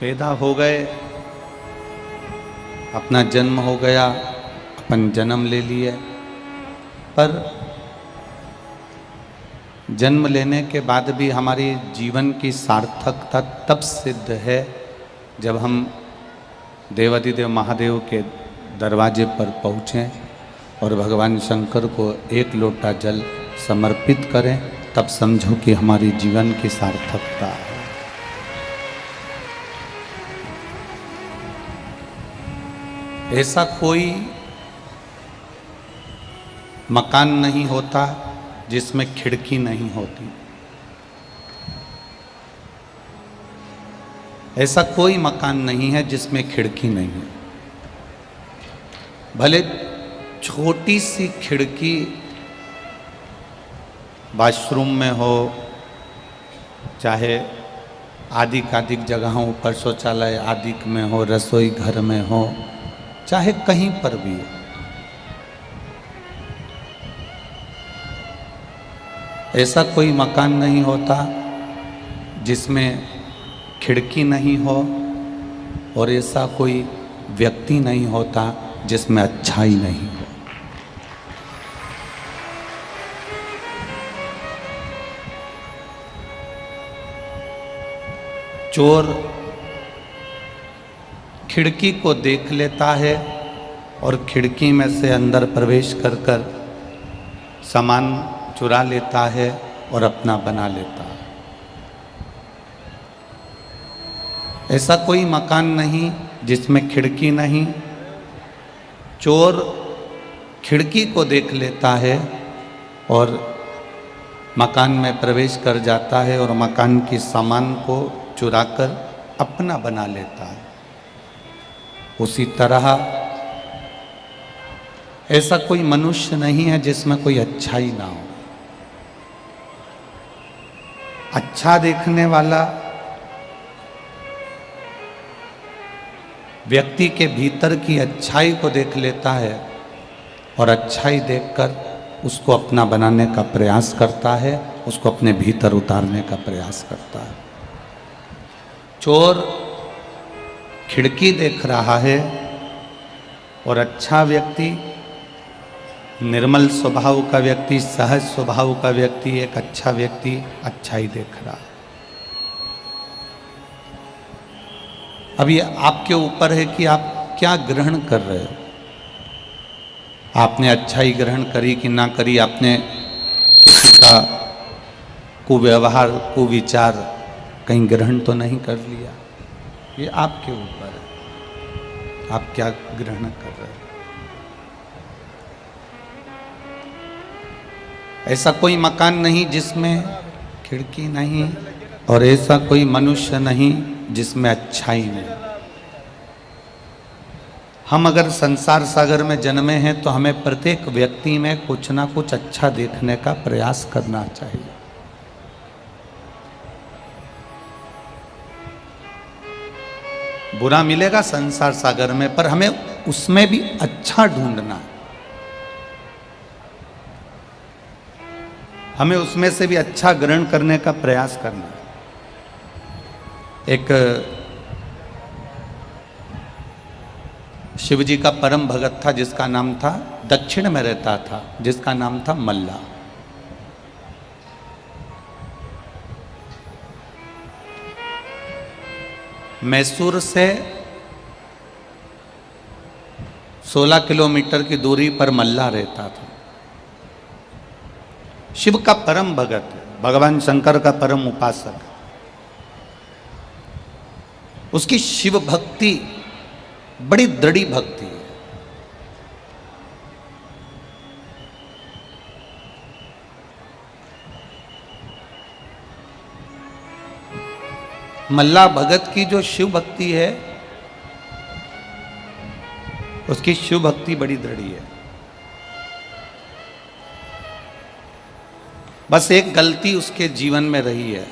पैदा हो गए, अपना जन्म हो गया, अपन जन्म ले लिए, पर जन्म लेने के बाद भी हमारी जीवन की सार्थकता तब सिद्ध है जब हम देवाधिदेव महादेव के दरवाजे पर पहुँचें और भगवान शंकर को एक लोटा जल समर्पित करें, तब समझो कि हमारी जीवन की सार्थकता है। ऐसा कोई मकान नहीं होता जिसमें खिड़की नहीं होती। ऐसा कोई मकान नहीं है जिसमें खिड़की नहीं है। भले छोटी सी खिड़की वॉशरूम में हो, चाहे आदिक जगहों पर शौचालय आदिक में हो, रसोई घर में हो, चाहे कहीं पर भी हो, ऐसा कोई मकान नहीं होता जिसमें खिड़की नहीं हो, और ऐसा कोई व्यक्ति नहीं होता जिसमें अच्छाई नहीं हो। चोर खिड़की को देख लेता है और खिड़की में से अंदर प्रवेश कर कर सामान चुरा लेता है और अपना बना लेता है। ऐसा कोई मकान नहीं जिसमें खिड़की नहीं। चोर खिड़की को देख लेता है और मकान में प्रवेश कर जाता है और मकान की सामान को चुराकर अपना बना लेता है। उसी तरह ऐसा कोई मनुष्य नहीं है जिसमें कोई अच्छाई ना हो। अच्छा देखने वाला व्यक्ति के भीतर की अच्छाई को देख लेता है और अच्छाई देखकर उसको अपना बनाने का प्रयास करता है, उसको अपने भीतर उतारने का प्रयास करता है। चोर खिड़की देख रहा है और अच्छा व्यक्ति, निर्मल स्वभाव का व्यक्ति, सहज स्वभाव का व्यक्ति, एक अच्छा व्यक्ति अच्छाई देख रहा है। अब ये आपके ऊपर है कि आप क्या ग्रहण कर रहे हो। आपने अच्छाई ग्रहण करी कि ना करी, आपने किसी का कुव्यवहार कुविचार कहीं ग्रहण तो नहीं कर लिया। ये आपके ऊपर है, आप क्या ग्रहण कर रहे हो। ऐसा कोई मकान नहीं जिसमें खिड़की नहीं, और ऐसा कोई मनुष्य नहीं जिसमें अच्छाई नहीं। हम अगर संसार सागर में जन्मे हैं तो हमें प्रत्येक व्यक्ति में कुछ ना कुछ अच्छा देखने का प्रयास करना चाहिए। बुरा मिलेगा संसार सागर में, पर हमें उसमें भी अच्छा ढूंढना है। हमें उसमें से भी अच्छा ग्रहण करने का प्रयास करना है। एक शिवजी का परम भगत था जिसका नाम था, दक्षिण में रहता था, जिसका नाम था मल्ला। मैसूर से 16 किलोमीटर की दूरी पर मल्ला रहता था। शिव का परम भगत, भगवान शंकर का परम उपासक। उसकी शिव भक्ति बड़ी दृढ़ी भक्ति है। मल्ला भगत की जो शिव भक्ति है, उसकी शिव भक्ति बड़ी दृढ़ी है। बस एक गलती उसके जीवन में रही है।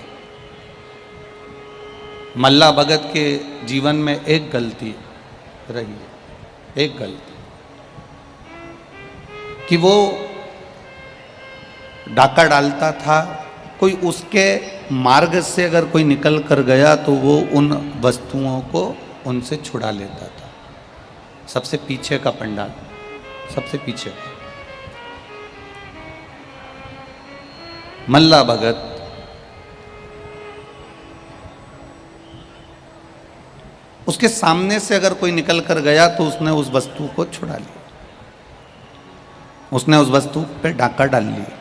मल्ला भगत के जीवन में एक गलती रही है, एक गलती, कि वो डाका डालता था, कोई उसके मार्ग से अगर कोई निकल कर गया तो वो उन वस्तुओं को उनसे छुड़ा लेता था। सबसे पीछे का पंडाल, सबसे पीछे मल्ला भगत उसके सामने से अगर कोई निकल कर गया तो उसने उस वस्तु को छुड़ा लिया, उसने उस वस्तु पे डाका डाल लिया।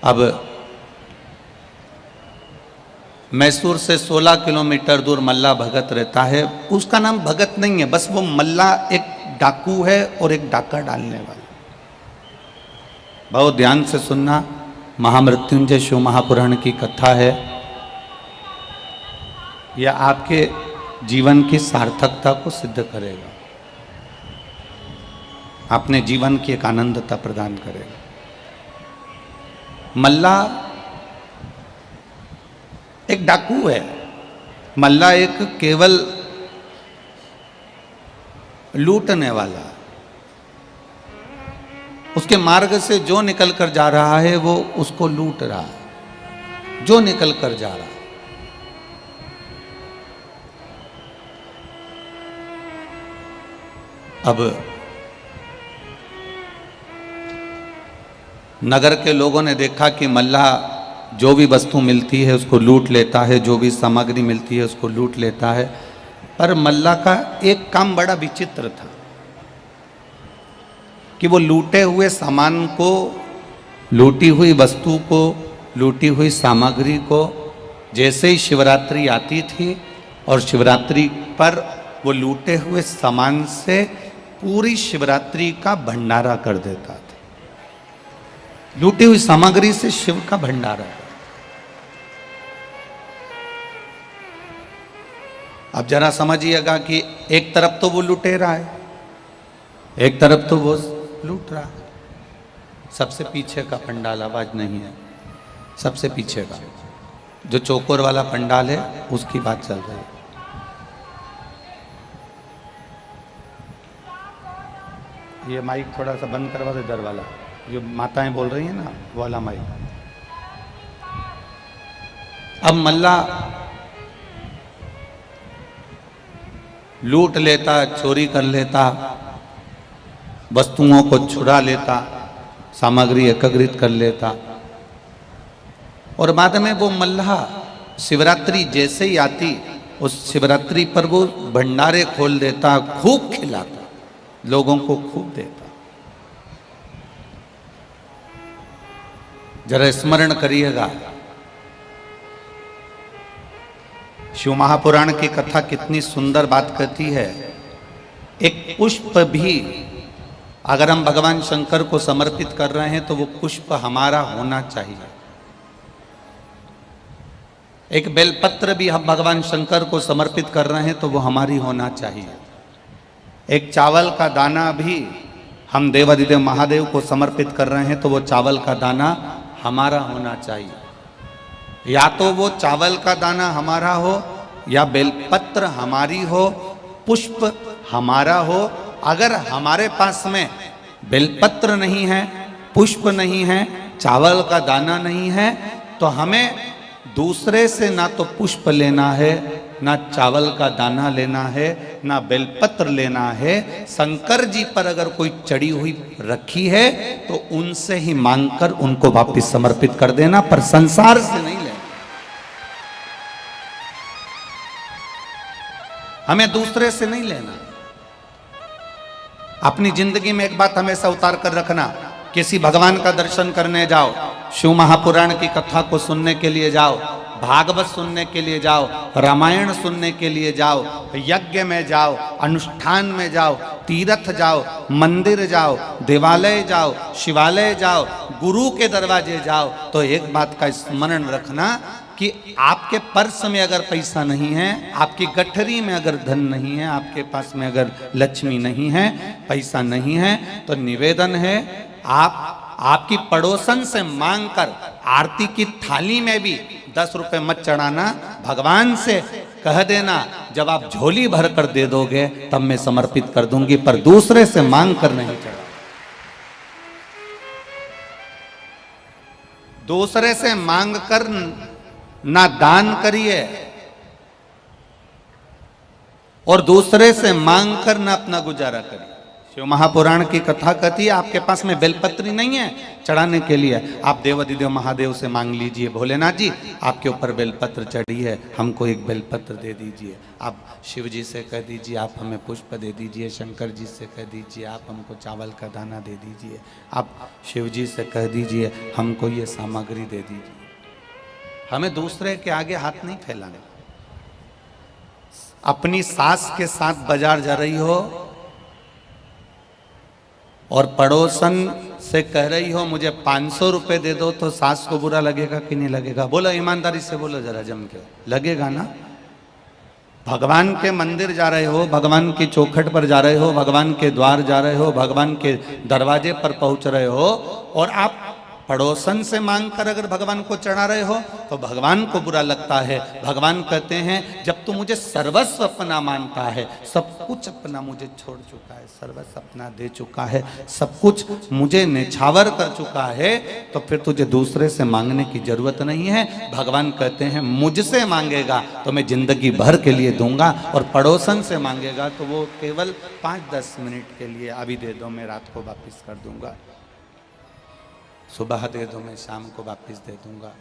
अब मैसूर से 16 किलोमीटर दूर मल्ला भगत रहता है। उसका नाम भगत नहीं है, बस वो मल्ला एक डाकू है और एक डाका डालने वाला। बहुत ध्यान से सुनना, महामृत्युंजय शिव महापुराण की कथा है। यह आपके जीवन की सार्थकता को सिद्ध करेगा, अपने जीवन की एक आनंदता प्रदान करेगा। मल्ला एक डाकू है, मल्ला एक केवल लूटने वाला। उसके मार्ग से जो निकल कर जा रहा है वो उसको लूट रहा है, जो निकल कर जा रहा है। अब नगर के लोगों ने देखा कि मल्ला जो भी वस्तु मिलती है उसको लूट लेता है, जो भी सामग्री मिलती है उसको लूट लेता है। पर मल्ला का एक काम बड़ा विचित्र था कि वो लूटे हुए सामान को, लूटी हुई वस्तु को, लूटी हुई सामग्री को जैसे ही शिवरात्रि आती थी और शिवरात्रि पर वो लूटे हुए सामान से पूरी शिवरात्रि का भंडारा कर देता था। लूटी हुई सामग्री से शिव का भंडारा। अब जरा समझिएगा कि एक तरफ तो वो लुटेरा है, एक तरफ तो वो लूट रहा है। सबसे पीछे का पंडाल, आवाज नहीं है, सबसे पीछे का जो चौकोर वाला पंडाल है उसकी बात चल रही है। ये माइक थोड़ा सा बंद करवा दो, इधर वाला जो माताएं बोल रही हैं ना, वो वाला माइक। अब मल्ला लूट लेता, चोरी कर लेता, वस्तुओं को चुरा लेता, सामग्री एकत्रित कर लेता और बाद में वो मल्ला शिवरात्रि जैसे ही आती उस शिवरात्रि पर वो भंडारे खोल देता, खूब खिलाता, लोगों को खूब देता। जरा स्मरण करिएगा, शिव महापुराण की कथा कितनी सुंदर बात कहती है। एक पुष्प भी अगर हम भगवान शंकर को समर्पित कर रहे हैं तो वो पुष्प हमारा होना चाहिए। एक बेलपत्र भी हम भगवान शंकर को समर्पित कर रहे हैं तो वो हमारी होना चाहिए। एक चावल का दाना भी हम देवाधिदेव महादेव को समर्पित कर रहे हैं तो वो चावल का दाना हमारा होना चाहिए। या तो वो चावल का दाना हमारा हो या बेलपत्र हमारी हो, पुष्प हमारा हो। अगर हमारे पास में बेलपत्र नहीं है, पुष्प नहीं है, चावल का दाना नहीं है तो हमें दूसरे से ना तो पुष्प लेना है, ना चावल का दाना लेना है, ना बेलपत्र लेना है। शंकर जी पर अगर कोई चढ़ी हुई रखी है तो उनसे ही मांगकर उनको वापस समर्पित कर देना, पर संसार से नहीं लेना। हमें दूसरे से नहीं लेना। अपनी जिंदगी में एक बात हमेशा उतार कर रखना, किसी भगवान का दर्शन करने जाओ, शिव महापुराण की कथा को सुनने के लिए जाओ, भागवत सुनने के लिए जाओ, रामायण सुनने के लिए जाओ, यज्ञ में जाओ, अनुष्ठान में जाओ, तीर्थ जाओ, मंदिर जाओ, देवालय जाओ, शिवालय जाओ, गुरु के दरवाजे जाओ, तो एक बात का स्मरण रखना कि आपके पर्स में अगर पैसा नहीं है, आपकी गठरी में अगर धन नहीं है, आपके पास में अगर लक्ष्मी नहीं है, पैसा नहीं है, तो निवेदन है आपकी पड़ोसन से मांगकर आरती की थाली में भी 10 रुपए मत चढ़ाना। भगवान से कह देना जब आप झोली भर कर दे दोगे तब मैं समर्पित कर दूंगी, पर दूसरे से मांग कर नहीं चढ़ा। दूसरे से मांग कर ना दान करिए और दूसरे से मांग कर ना अपना गुजारा करिए। शिव महापुराण की कथा कहती है आपके पास में बेलपत्री नहीं है चढ़ाने के लिए, आप देवाधिदेव महादेव से मांग लीजिए, भोलेनाथ जी आपके ऊपर बेलपत्र चढ़ी है, हमको एक बेलपत्र दे दीजिए। आप शिव जी से कह दीजिए आप हमें पुष्प दे दीजिए, शंकर जी से कह दीजिए आप हमको चावल का दाना दे दीजिए, आप शिव जी से कह दीजिए हमको ये सामग्री दे दीजिए। हमें दूसरे के आगे हाथ नहीं फैलाने। अपनी सास के साथ बाजार जा रही हो और पड़ोसन से कह रही हो मुझे 500 रुपए दे दो, तो सास को बुरा लगेगा कि नहीं लगेगा? बोलो ईमानदारी से बोलो जरा जम के, लगेगा ना? भगवान के मंदिर जा रहे हो, भगवान की चौखट पर जा रहे हो, भगवान के द्वार जा रहे हो, भगवान के दरवाजे पर पहुंच रहे हो और आप पड़ोसन से मांगकर अगर भगवान को चढ़ा रहे हो तो भगवान को बुरा लगता है। भगवान कहते हैं जब तू मुझे सर्वस्व अपना मानता है, सब कुछ अपना मुझे छोड़ चुका है, सर्वस्व अपना दे चुका है, सब कुछ मुझे निछावर कर चुका है, तो फिर तुझे दूसरे से मांगने की जरूरत नहीं है। भगवान कहते हैं मुझसे मांगेगा तो मैं जिंदगी भर के लिए दूंगा और पड़ोसन से मांगेगा तो वो केवल 5-10 मिनट के लिए, अभी दे दो मैं रात को वापिस कर दूंगा, सुबह दे दो मैं शाम को वापस दे दूंगा,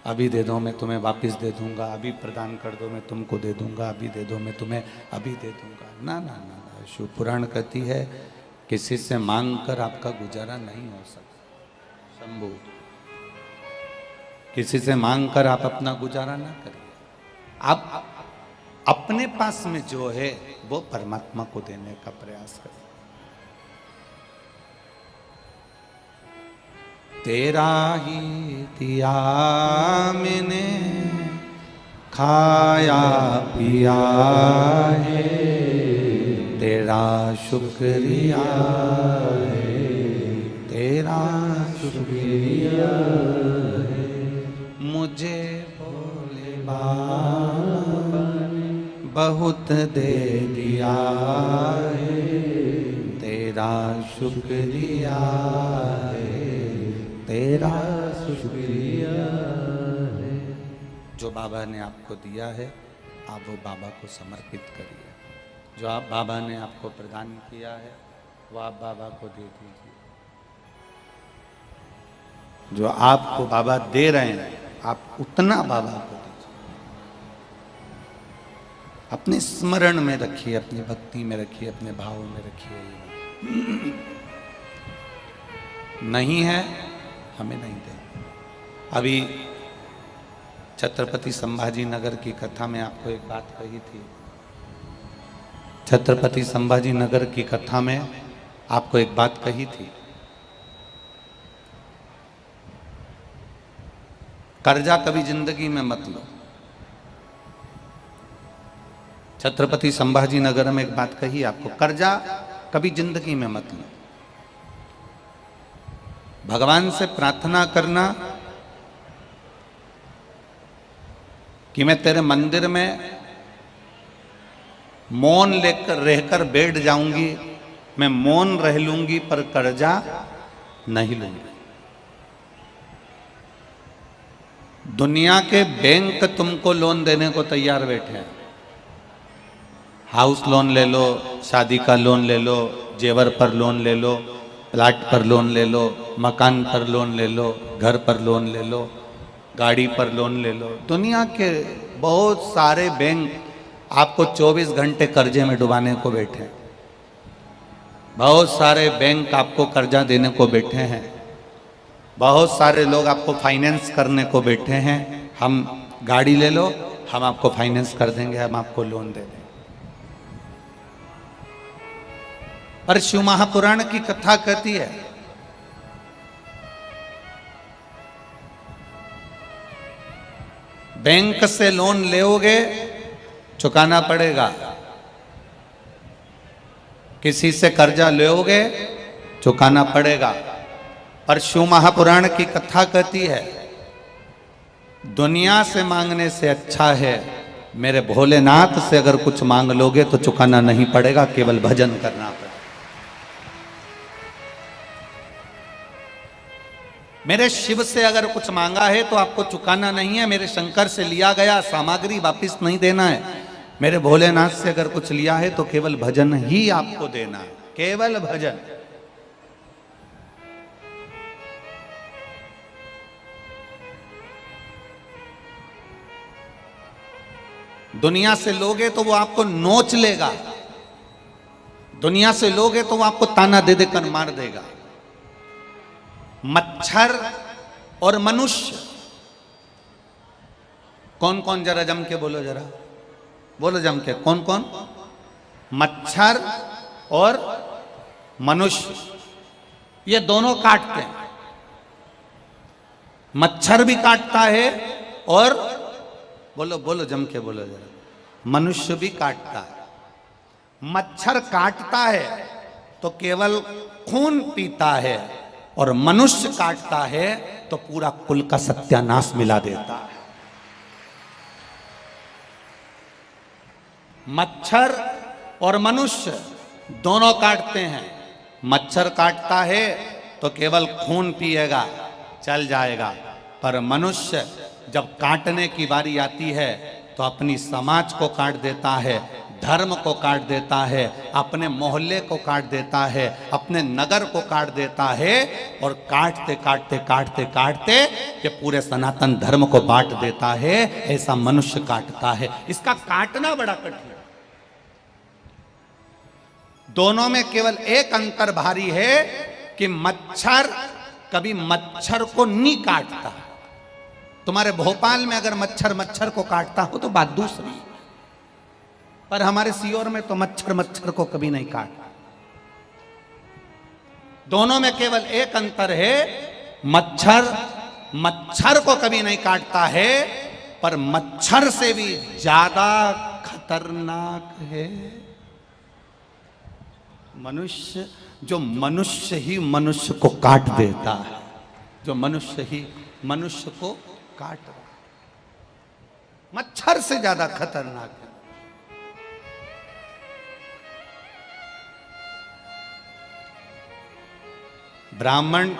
अभी दे दो मैं तुम्हें वापस दे दूंगा, अभी प्रदान कर दो मैं तुमको दे दूंगा, अभी दे दो मैं तुम्हें अभी दे दूंगा। ना ना ना ना, शिव पुराण कहती है किसी से मांग कर आपका गुजारा नहीं हो सकता। शंभू, किसी से मांग कर आप अपना गुजारा ना करिए। आप अपने पास में जो है वो परमात्मा को देने का प्रयास करिए। तेरा ही दिया मैंने खाया पिया है, तेरा शुक्रिया है, तेरा शुक्रिया है, मुझे भोले बाबा ने बहुत दे दिया है, तेरा शुक्रिया है, तेरा शुक्रिया है। जो बाबा ने आपको दिया है आप वो बाबा को समर्पित करिए। जो आप बाबा ने आपको प्रदान किया है वो आप बाबा को दे दीजिए। जो आपको बाबा दे रहे हैं आप उतना बाबा को दीजिए। अपने स्मरण में रखिए, अपनी भक्ति में रखिए, अपने भाव में रखिए। नहीं है हमें नहीं दे। अभी छत्रपति संभाजी नगर की कथा में आपको एक बात कही थी। छत्रपति संभाजी नगर की कथा में आपको एक बात कही थी, कर्जा कभी जिंदगी में मत लो। छत्रपति संभाजी नगर में एक बात कही आपको, कर्जा कभी जिंदगी में मत लो। भगवान से प्रार्थना करना कि मैं तेरे मंदिर में मौन लेकर रहकर बैठ जाऊंगी, मैं मौन रह लूंगी पर कर्जा नहीं लूंगी। दुनिया के बैंक तुमको लोन देने को तैयार बैठे हैं। हाउस लोन ले लो, शादी का लोन ले लो, जेवर पर लोन ले लो, प्लाट पर लोन ले लो, मकान पर लोन ले लो, घर पर लोन ले लो, गाड़ी पर लोन ले लो। दुनिया के बहुत सारे बैंक आपको 24 घंटे कर्जे में डुबाने को बैठे हैं। बहुत सारे बैंक आपको कर्जा देने को बैठे हैं। बहुत सारे लोग आपको फाइनेंस करने को बैठे हैं। हम गाड़ी ले लो, हम आपको फाइनेंस कर देंगे, हम आपको लोन दे देंगे। पर शिव महापुराण की कथा कहती है बैंक से लोन लोगे चुकाना पड़ेगा, किसी से कर्जा लोगे चुकाना पड़ेगा। पर शिव महापुराण की कथा कहती है दुनिया से मांगने से अच्छा है मेरे भोलेनाथ से अगर कुछ मांग लोगे तो चुकाना नहीं पड़ेगा, केवल भजन करना पड़ेगा। मेरे शिव से अगर कुछ मांगा है तो आपको चुकाना नहीं है, मेरे शंकर से लिया गया सामग्री वापिस नहीं देना है। मेरे भोलेनाथ से अगर कुछ लिया है तो केवल भजन ही आपको देना है, केवल भजन। दुनिया से लोगे तो वो आपको नोच लेगा, दुनिया से लोगे तो वो आपको ताना दे देकर मार देगा। मच्छर और मनुष्य, कौन कौन, जरा जम के बोलो, जरा बोलो जम के, कौन कौन? मच्छर और मनुष्य, ये दोनों काटते हैं। मच्छर भी काटता है और बोलो बोलो जम के बोलो जरा, मनुष्य भी काटता है। मच्छर काटता है तो केवल खून पीता है, और मनुष्य काटता है तो पूरा कुल का सत्यानाश मिला देता है। मच्छर और मनुष्य दोनों काटते हैं। मच्छर काटता है तो केवल खून पिएगा, चल जाएगा, पर मनुष्य जब काटने की बारी आती है तो अपनी समाज को काट देता है, धर्म को काट देता है, अपने मोहल्ले को काट देता है, अपने नगर को काट देता है, और काटते काटते काटते काटते ये पूरे सनातन धर्म को बांट देता है। ऐसा मनुष्य काटता है। इसका काटना बड़ा कठिन। दोनों में केवल एक अंतर भारी है कि मच्छर कभी मच्छर को नहीं काटता। तुम्हारे भोपाल में अगर मच्छर मच्छर को काटता हो तो बात दूसरी है, पर हमारे सीओर में तो मच्छर मच्छर को कभी नहीं काटता। दोनों में केवल एक अंतर है, मच्छर मच्छर को कभी नहीं काटता है, पर मच्छर से भी ज्यादा खतरनाक है मनुष्य, जो मनुष्य ही मनुष्य को काट देता है, जो मनुष्य ही मनुष्य को काट रहा, मच्छर से ज्यादा खतरनाक है। ब्राह्मण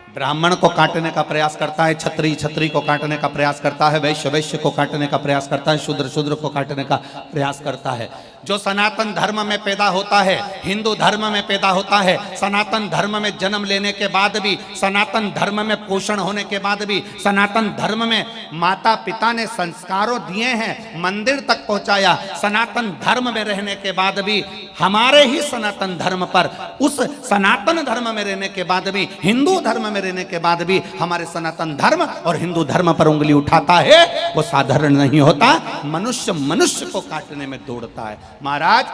ब्राह्मण को काटने का प्रयास करता है, छत्री छत्री को काटने का प्रयास करता है, वैश्य वैश्य को काटने का प्रयास करता है, शूद्र शूद्र को काटने का प्रयास करता है। जो सनातन धर्म में पैदा होता है, हिंदू धर्म में पैदा होता है, सनातन धर्म में जन्म लेने के बाद भी, सनातन धर्म में पोषण होने के बाद भी, सनातन धर्म में माता पिता ने संस्कारों दिए हैं, मंदिर तक पहुंचाया, सनातन धर्म में रहने के बाद भी, हमारे ही सनातन धर्म पर, उस सनातन धर्म में रहने के बाद भी, हिंदू धर्म में रहने के बाद भी हमारे सनातन धर्म और हिंदू धर्म पर उंगली उठाता है, वो साधारण नहीं होता। मनुष्य मनुष्य को काटने में दौड़ता है। महाराज,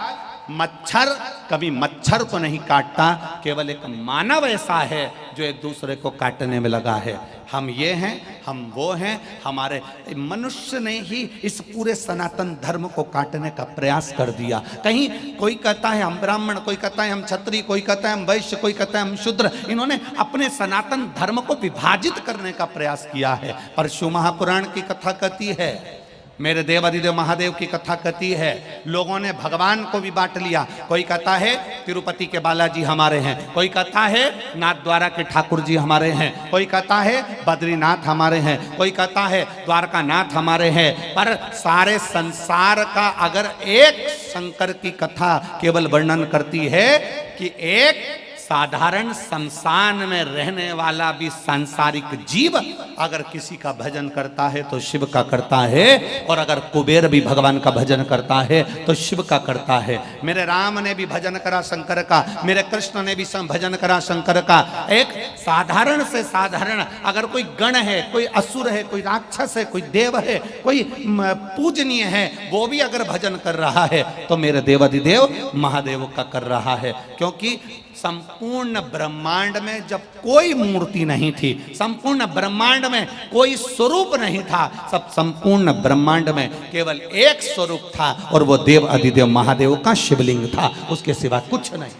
मच्छर कभी मच्छर को नहीं काटता, केवल एक मानव ऐसा है जो एक दूसरे को काटने में लगा है। हम ये हैं, हम वो हैं, हमारे मनुष्य ने ही इस पूरे सनातन धर्म को काटने का प्रयास कर दिया। कहीं कोई कहता है हम ब्राह्मण, कोई कहता है हम क्षत्रिय, कोई कहता है हम वैश्य, कोई कहता है हम शूद्र। इन्होंने अपने सनातन धर्म को विभाजित करने का प्रयास किया है। पर शिव महापुराण की कथा कहती है, मेरे देव अधिदेव महादेव की कथा कहती है, लोगों ने भगवान को भी बांट लिया। कोई कहता है तिरुपति के बालाजी हमारे हैं, कोई कहता है नाथद्वारा के ठाकुर जी हमारे हैं, कोई कहता है बद्रीनाथ हमारे हैं, कोई कहता है द्वारका नाथ हमारे हैं। पर सारे संसार का अगर एक शंकर की कथा केवल वर्णन करती है कि एक साधारण शमशान में रहने वाला भी सांसारिक जीव अगर किसी का भजन करता है तो शिव का करता है, और अगर कुबेर भी भगवान का भजन करता है तो शिव का करता है। मेरे राम ने भी भजन करा शंकर का, मेरे कृष्ण ने भी भजन करा शंकर का। एक साधारण से साधारण अगर कोई गण है, कोई असुर है, कोई राक्षस है, कोई देव है, कोई पूजनीय है, वो भी अगर भजन कर रहा है तो मेरे देवाधिदेव महादेव का कर रहा है। क्योंकि संपूर्ण ब्रह्मांड में जब कोई मूर्ति नहीं थी, संपूर्ण ब्रह्मांड में कोई स्वरूप नहीं था, सब संपूर्ण ब्रह्मांड में केवल एक स्वरूप था, और वो देव अधिदेव महादेव का शिवलिंग था, उसके सिवा कुछ नहीं।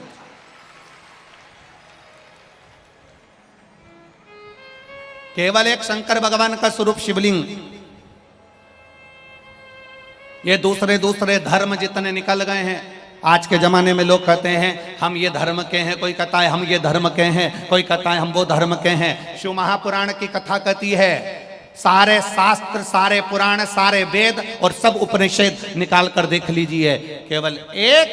केवल एक शंकर भगवान का स्वरूप शिवलिंग। ये दूसरे दूसरे धर्म जितने निकल गए हैं, आज के जमाने में लोग कहते हैं हम ये धर्म के हैं, कोई कहता है हम ये धर्म के हैं, कोई कहता है हम वो धर्म के हैं। शिव महापुराण की कथा कहती है सारे शास्त्र, सारे पुराण, सारे वेद और सब उपनिषद निकाल कर देख लीजिए, केवल एक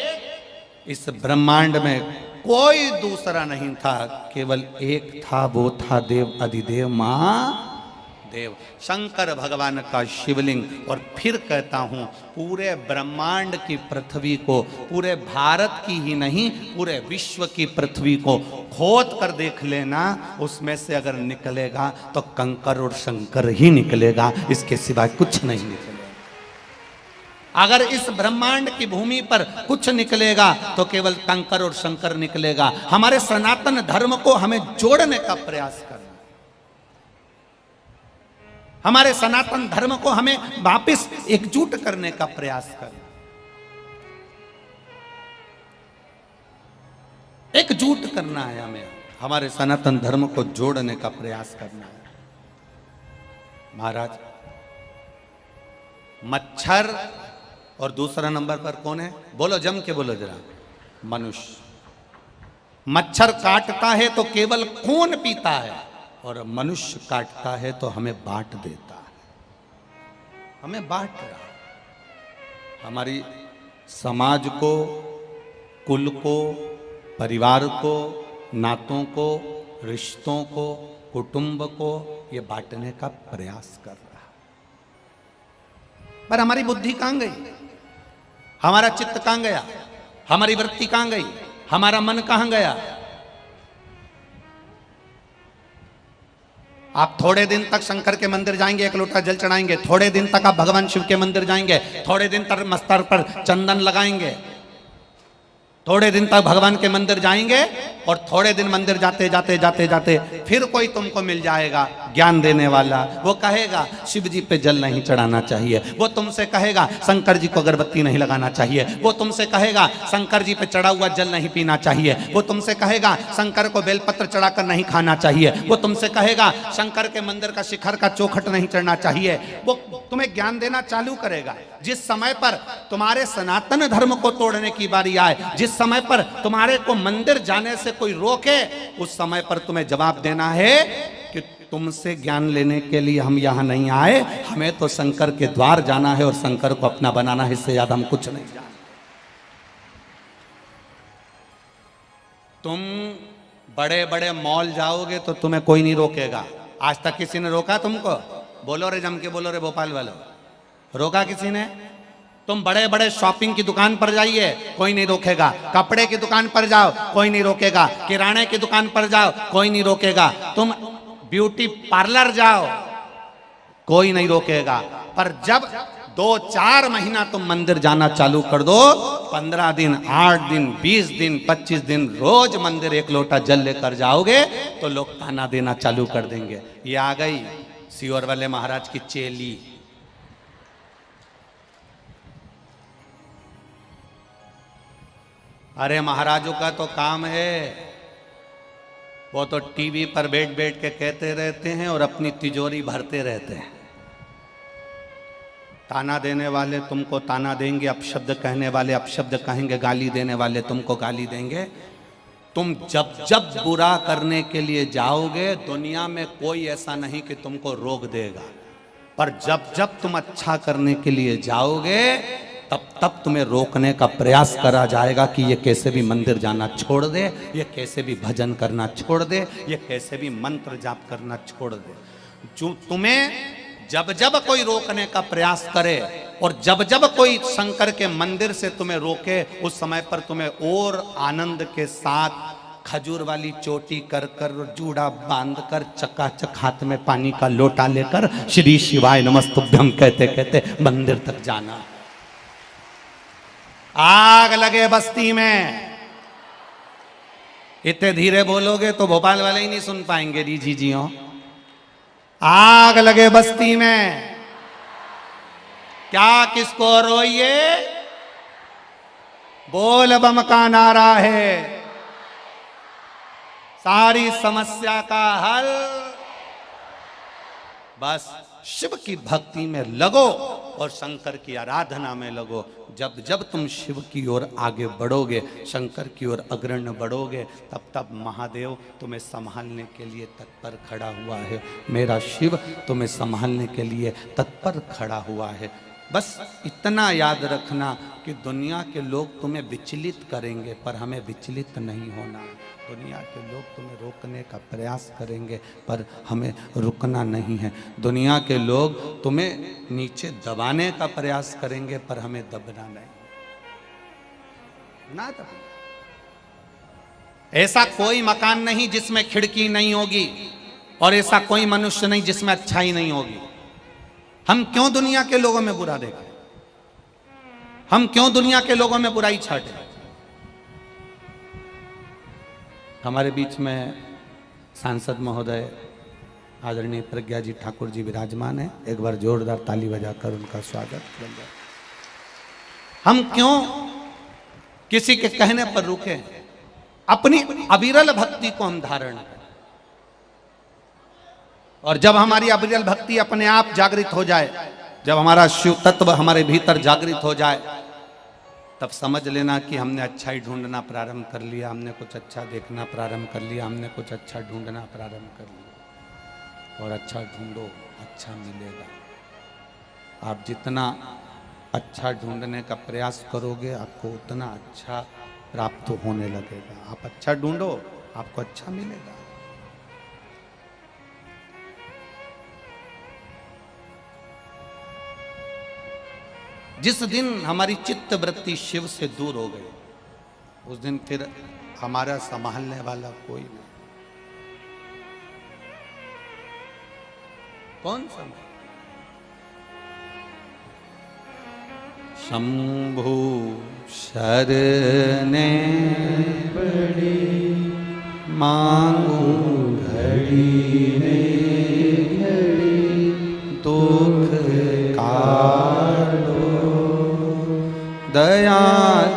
इस ब्रह्मांड में कोई दूसरा नहीं था, केवल एक था, वो था देव अधिदेव महादेव, शंकर भगवान का शिवलिंग। और फिर कहता हूं पूरे ब्रह्मांड की पृथ्वी को, पूरे भारत की ही नहीं पूरे विश्व की पृथ्वी को खोद कर देख लेना, उसमें से अगर निकलेगा तो कंकर और शंकर ही निकलेगा, इसके सिवाय कुछ नहीं निकलेगा। अगर इस ब्रह्मांड की भूमि पर कुछ निकलेगा तो केवल कंकर और शंकर निकलेगा। हमारे सनातन धर्म को हमें जोड़ने का प्रयास करना, हमारे सनातन धर्म को हमें वापस एकजुट करने का प्रयास करना, एकजुट करना है हमें, हमारे सनातन धर्म को जोड़ने का प्रयास करना है। महाराज मच्छर और दूसरा नंबर पर कौन है? बोलो, जम के बोलो जरा। मनुष्य। मच्छर काटता है तो केवल खून पीता है, और मनुष्य काटता है तो हमें बांट देता है, हमें बांट रहा। हमारी समाज को, कुल को, परिवार को, नातों को, रिश्तों को, कुटुंब को ये बांटने का प्रयास कर रहा। पर हमारी बुद्धि कहां गई? हमारा चित्त कहां गया? हमारी वृत्ति कहां गई? हमारा मन कहां गया? आप थोड़े दिन तक शंकर के मंदिर जाएंगे, एक लोटा जल चढ़ाएंगे, थोड़े दिन तक आप भगवान शिव के मंदिर जाएंगे, थोड़े दिन तक मस्तर पर चंदन लगाएंगे, थोड़े दिन तक भगवान के मंदिर जाएंगे, और थोड़े दिन मंदिर जाते जाते जाते जाते फिर कोई तुमको मिल जाएगा ज्ञान देने वाला, वो कहेगा शिव जी पे जल नहीं चढ़ाना चाहिए, वो तुमसे कहेगा शंकर जी को अगरबत्ती नहीं लगाना चाहिए, वो तुमसे कहेगा शंकर जी पे चढ़ा हुआ जल नहीं पीना चाहिए, वो तुमसे कहेगा शंकर को बेलपत्र चढ़ाकर नहीं खाना चाहिए, वो तुमसे कहेगा शंकर के मंदिर का शिखर का चौखट नहीं चढ़ना चाहिए। वो तुम्हें ज्ञान देना चालू करेगा। जिस समय पर तुम्हारे सनातन धर्म को तोड़ने की बारी आए, जिस समय पर तुम्हारे को मंदिर जाने से कोई रोके, उस समय पर तुम्हें जवाब देना है कि तुमसे ज्ञान लेने के लिए हम यहां नहीं आए, हमें तो शंकर के द्वार जाना है और शंकर को अपना बनाना है, इससे ज्यादा हम कुछ नहीं जानते। तुम बड़े बड़े मॉल जाओगे तो तुम्हें कोई नहीं रोकेगा। आज तक किसी ने रोका तुमको? बोलो रे, जम के बोलो रे भोपाल वालों, रोका किसी ने? तुम बड़े बड़े शॉपिंग की दुकान पर जाइए, कोई नहीं रोकेगा। कपड़े की दुकान पर जाओ, कोई नहीं रोकेगा। किराने की दुकान पर जाओ, कोई नहीं रोकेगा। तुम ब्यूटी पार्लर जाओ, कोई नहीं रोकेगा। पर जब 2-4 महीना तुम मंदिर जाना चालू कर दो, 15 दिन, 8 दिन, 20 दिन, 25 दिन रोज मंदिर एक लोटा जल लेकर जाओगे तो लोग ताना देना चालू कर देंगे, ये आ गई सीवर वाले महाराज की चेली। अरे महाराजों का तो काम है, वो तो टीवी पर बैठ बैठ के कहते रहते हैं और अपनी तिजोरी भरते रहते हैं। ताना देने वाले तुमको ताना देंगे, अपशब्द कहने वाले अपशब्द कहेंगे, गाली देने वाले तुमको गाली देंगे। तुम जब जब बुरा करने के लिए जाओगे, दुनिया में कोई ऐसा नहीं कि तुमको रोक देगा, पर जब जब तुम अच्छा करने के लिए जाओगे तब तब तुम्हें रोकने का प्रयास करा जाएगा कि ये कैसे भी मंदिर जाना छोड़ दे, ये कैसे भी भजन करना छोड़ दे, ये कैसे भी मंत्र जाप करना छोड़ दे। जो तुम्हें जब जब कोई रोकने का प्रयास करे और जब जब कोई शंकर के मंदिर से तुम्हें रोके, उस समय पर तुम्हें और आनंद के साथ खजूर वाली चोटी कर कर, जूड़ा बांध कर, चकाचक हाथ में पानी का लोटा लेकर श्री शिवाय नमस्तुभ्यम कहते कहते मंदिर तक जाना। आग लगे बस्ती में, इतने धीरे बोलोगे तो भोपाल वाले ही नहीं सुन पाएंगे। जी हो, आग लगे बस्ती में, क्या किसको रोइए, बोल बम का नारा है, सारी समस्या का हल बस शिव की भक्ति में लगो और शंकर की आराधना में लगो। जब जब तुम शिव की ओर आगे बढ़ोगे, शंकर की ओर अग्रणी बढ़ोगे, तब तब महादेव तुम्हें संभालने के लिए तत्पर खड़ा हुआ है। मेरा शिव तुम्हें संभालने के लिए तत्पर खड़ा हुआ है। बस इतना याद रखना कि दुनिया के लोग तुम्हें विचलित करेंगे, पर हमें विचलित नहीं होना। दुनिया के लोग तुम्हें रोकने का प्रयास करेंगे, पर हमें रुकना नहीं है। दुनिया के लोग तुम्हें नीचे दबाने का प्रयास करेंगे, पर हमें दबना नहीं, ना दबना। ऐसा कोई मकान नहीं जिसमें खिड़की नहीं होगी, और ऐसा कोई मनुष्य नहीं जिसमें अच्छाई नहीं होगी। हम क्यों दुनिया के लोगों में बुरा देखें? हम क्यों दुनिया के लोगों में बुराई छाटें? हमारे बीच में सांसद महोदय आदरणीय प्रज्ञा जी ठाकुर जी विराजमान है। एक बार जोरदार ताली बजाकर उनका स्वागत करेंगे। हम क्यों किसी के कहने पर रुके? अपनी अविरल भक्ति को हम धारण करें, और जब हमारी अविरल भक्ति अपने आप जागृत हो जाए, जब हमारा शिव तत्व हमारे भीतर जागृत हो जाए, तब समझ लेना कि हमने अच्छाई ढूंढना प्रारंभ कर लिया, हमने कुछ अच्छा देखना प्रारंभ कर लिया, हमने कुछ अच्छा ढूंढना प्रारंभ कर लिया। और अच्छा ढूंढो, अच्छा मिलेगा। आप जितना अच्छा ढूंढने का प्रयास करोगे, आपको उतना अच्छा प्राप्त होने लगेगा। आप अच्छा ढूंढो, आपको अच्छा मिलेगा। जिस दिन हमारी चित्त वृत्ति शिव से दूर हो गई, उस दिन फिर हमारा संभालने वाला कोई नहीं। कौन संभाल? शंभु शरणे पड़ी मांगू घड़ी ने घड़ी दुख काटो दया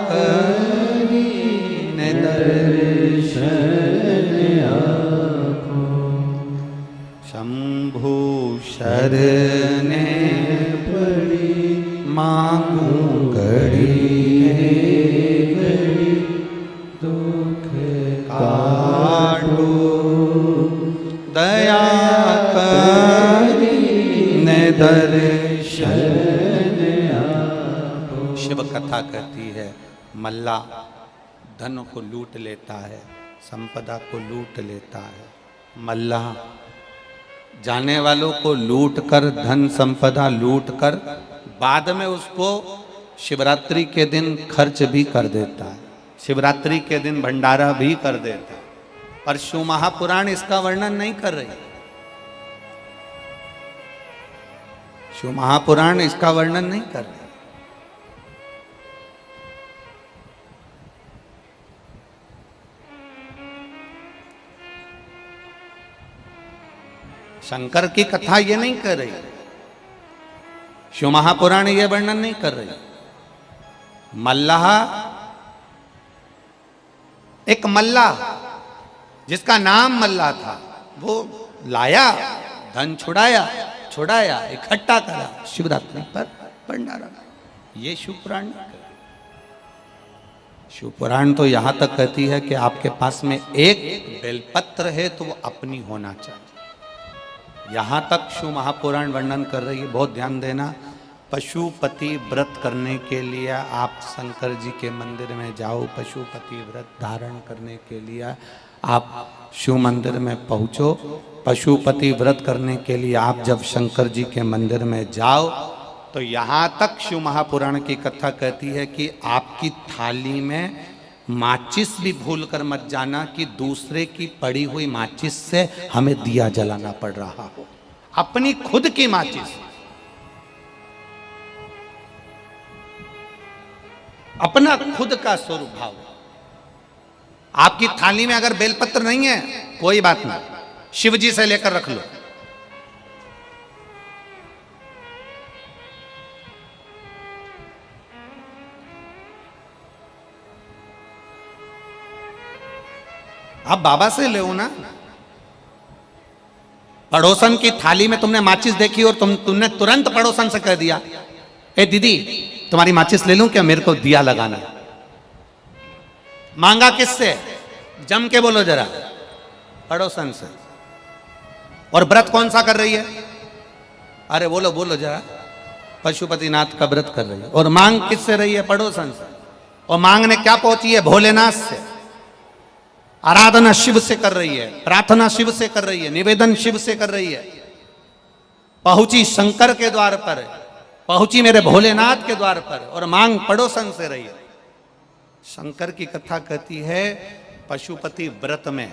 करीने दर्शन आपो। शंभु शरणे पड़ी मांगू घड़ी घड़ी दुख काटो दया करीने दर्शन। शिव कथा कहती है, मल्ला धन को लूट लेता है, संपदा को लूट लेता है। मल्ला जाने वालों को लूट कर, धन संपदा लूट कर, बाद में उसको शिवरात्रि के दिन खर्च भी कर देता है, शिवरात्रि के दिन भंडारा भी कर देता है। पर शिव महापुराण इसका वर्णन नहीं कर रही। शिव महापुराण इसका वर्णन नहीं कर रही। शंकर की कथा ये नहीं कर रही, शिव महापुराण ये वर्णन नहीं कर रही। मल्लाह, एक मल्लाह जिसका नाम मल्लाह था, वो लाया, धन छुड़ाया, इकट्ठा करा, शिवरात्रि पर भंडारा। ये शिव पुराण नहीं कर रही। शिव पुराण तो यहां तक कहती है कि आपके पास में एक बेलपत्र है तो वो अपनी होना चाहिए। यहां तक शिव महापुराण वर्णन कर रही है। बहुत ध्यान देना, पशुपति व्रत करने के लिए आप शंकर जी के मंदिर में जाओ, पशुपति व्रत धारण करने के लिए आप शिव मंदिर में पहुंचो। पशुपति व्रत करने के लिए आप जब शंकर जी के मंदिर में जाओ, तो यहाँ तक शिव महापुराण की कथा कहती है कि आपकी थाली में माचिस भी भूल कर मत जाना कि दूसरे की पड़ी हुई माचिस से हमें दिया जलाना पड़ रहा हो। अपनी खुद की माचिस, अपना खुद का स्वरूप भाव। आपकी थाली में अगर बेलपत्र नहीं है, कोई बात नहीं, शिव जी से लेकर रख लो। आप बाबा से ले ना, पड़ोसन की थाली में तुमने माचिस देखी और तुमने तुरंत पड़ोसन से कह दिया, ए दीदी तुम्हारी माचिस ले लूं क्या, मेरे को दिया लगाना। मांगा किससे? जम के बोलो जरा, पड़ोसन से। और व्रत कौन सा कर रही है? अरे बोलो बोलो जरा, पशुपतिनाथ का व्रत कर रही है। और मांग किससे रही है? पड़ोसन से। और मांगने क्या पहुंची है? भोलेनाथ से। आराधना शिव से कर रही है, प्रार्थना शिव से कर रही है, निवेदन शिव से कर रही है। पहुंची शंकर के द्वार पर, पहुंची मेरे भोलेनाथ के द्वार पर, और मांग पड़ोसन से रही है। शंकर की कथा कहती है पशुपति व्रत में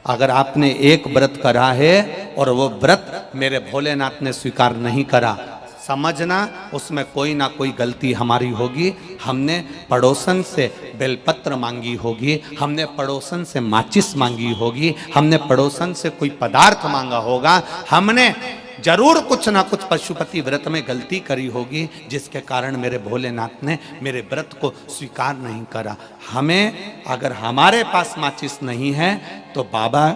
अगर आपने एक व्रत करा है और वो व्रत मेरे भोलेनाथ ने स्वीकार नहीं करा, समझना उसमें कोई ना कोई गलती हमारी होगी। हमने पड़ोसन से बेलपत्र मांगी होगी, हमने पड़ोसन से माचिस मांगी होगी, हमने पड़ोसन से कोई पदार्थ मांगा होगा, हमने जरूर कुछ ना कुछ पशुपति व्रत में गलती करी होगी, जिसके कारण मेरे भोलेनाथ ने मेरे व्रत को स्वीकार नहीं करा। हमें अगर हमारे पास माचिस नहीं है तो बाबा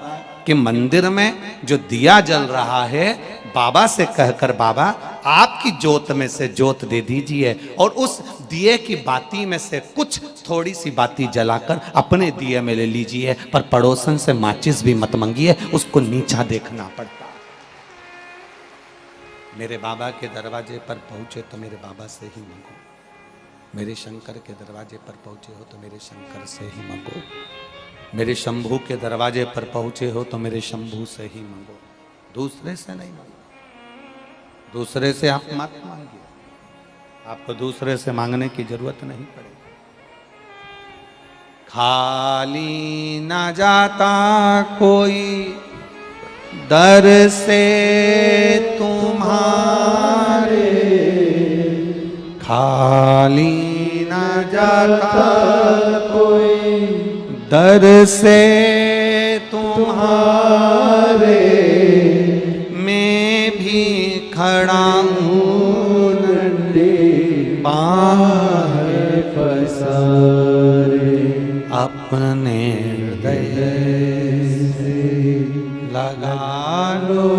के मंदिर में जो दिया जल रहा है, बाबा से कहकर बाबा आपकी जोत में से जोत दे दीजिए और उस दिए की बाती में से कुछ थोड़ी सी बाती जलाकर अपने दिए में ले लीजिए, पर पड़ोसन से माचिस भी मत मंगिए, उसको नीचा देखना पड़ता। मेरे बाबा के दरवाजे पर पहुंचे तो मेरे बाबा से ही मांगो, मेरे शंकर के दरवाजे पर पहुंचे हो तो मेरे शंकर से ही मांगो, मेरे शंभू के दरवाजे पर पहुंचे हो तो मेरे शंभू से ही मांगो, दूसरे से नहीं मांगो। दूसरे से आप मत मांगिए, आपको दूसरे से मांगने की जरूरत नहीं पड़ेगी। खाली ना जाता कोई दर से तुम्हारे, खाली ना जाता कोई दर से तुम्हारे, मैं भी खड़ा हूँ नन्हे बाहें पसारे, अपने हृदय से लगा लो,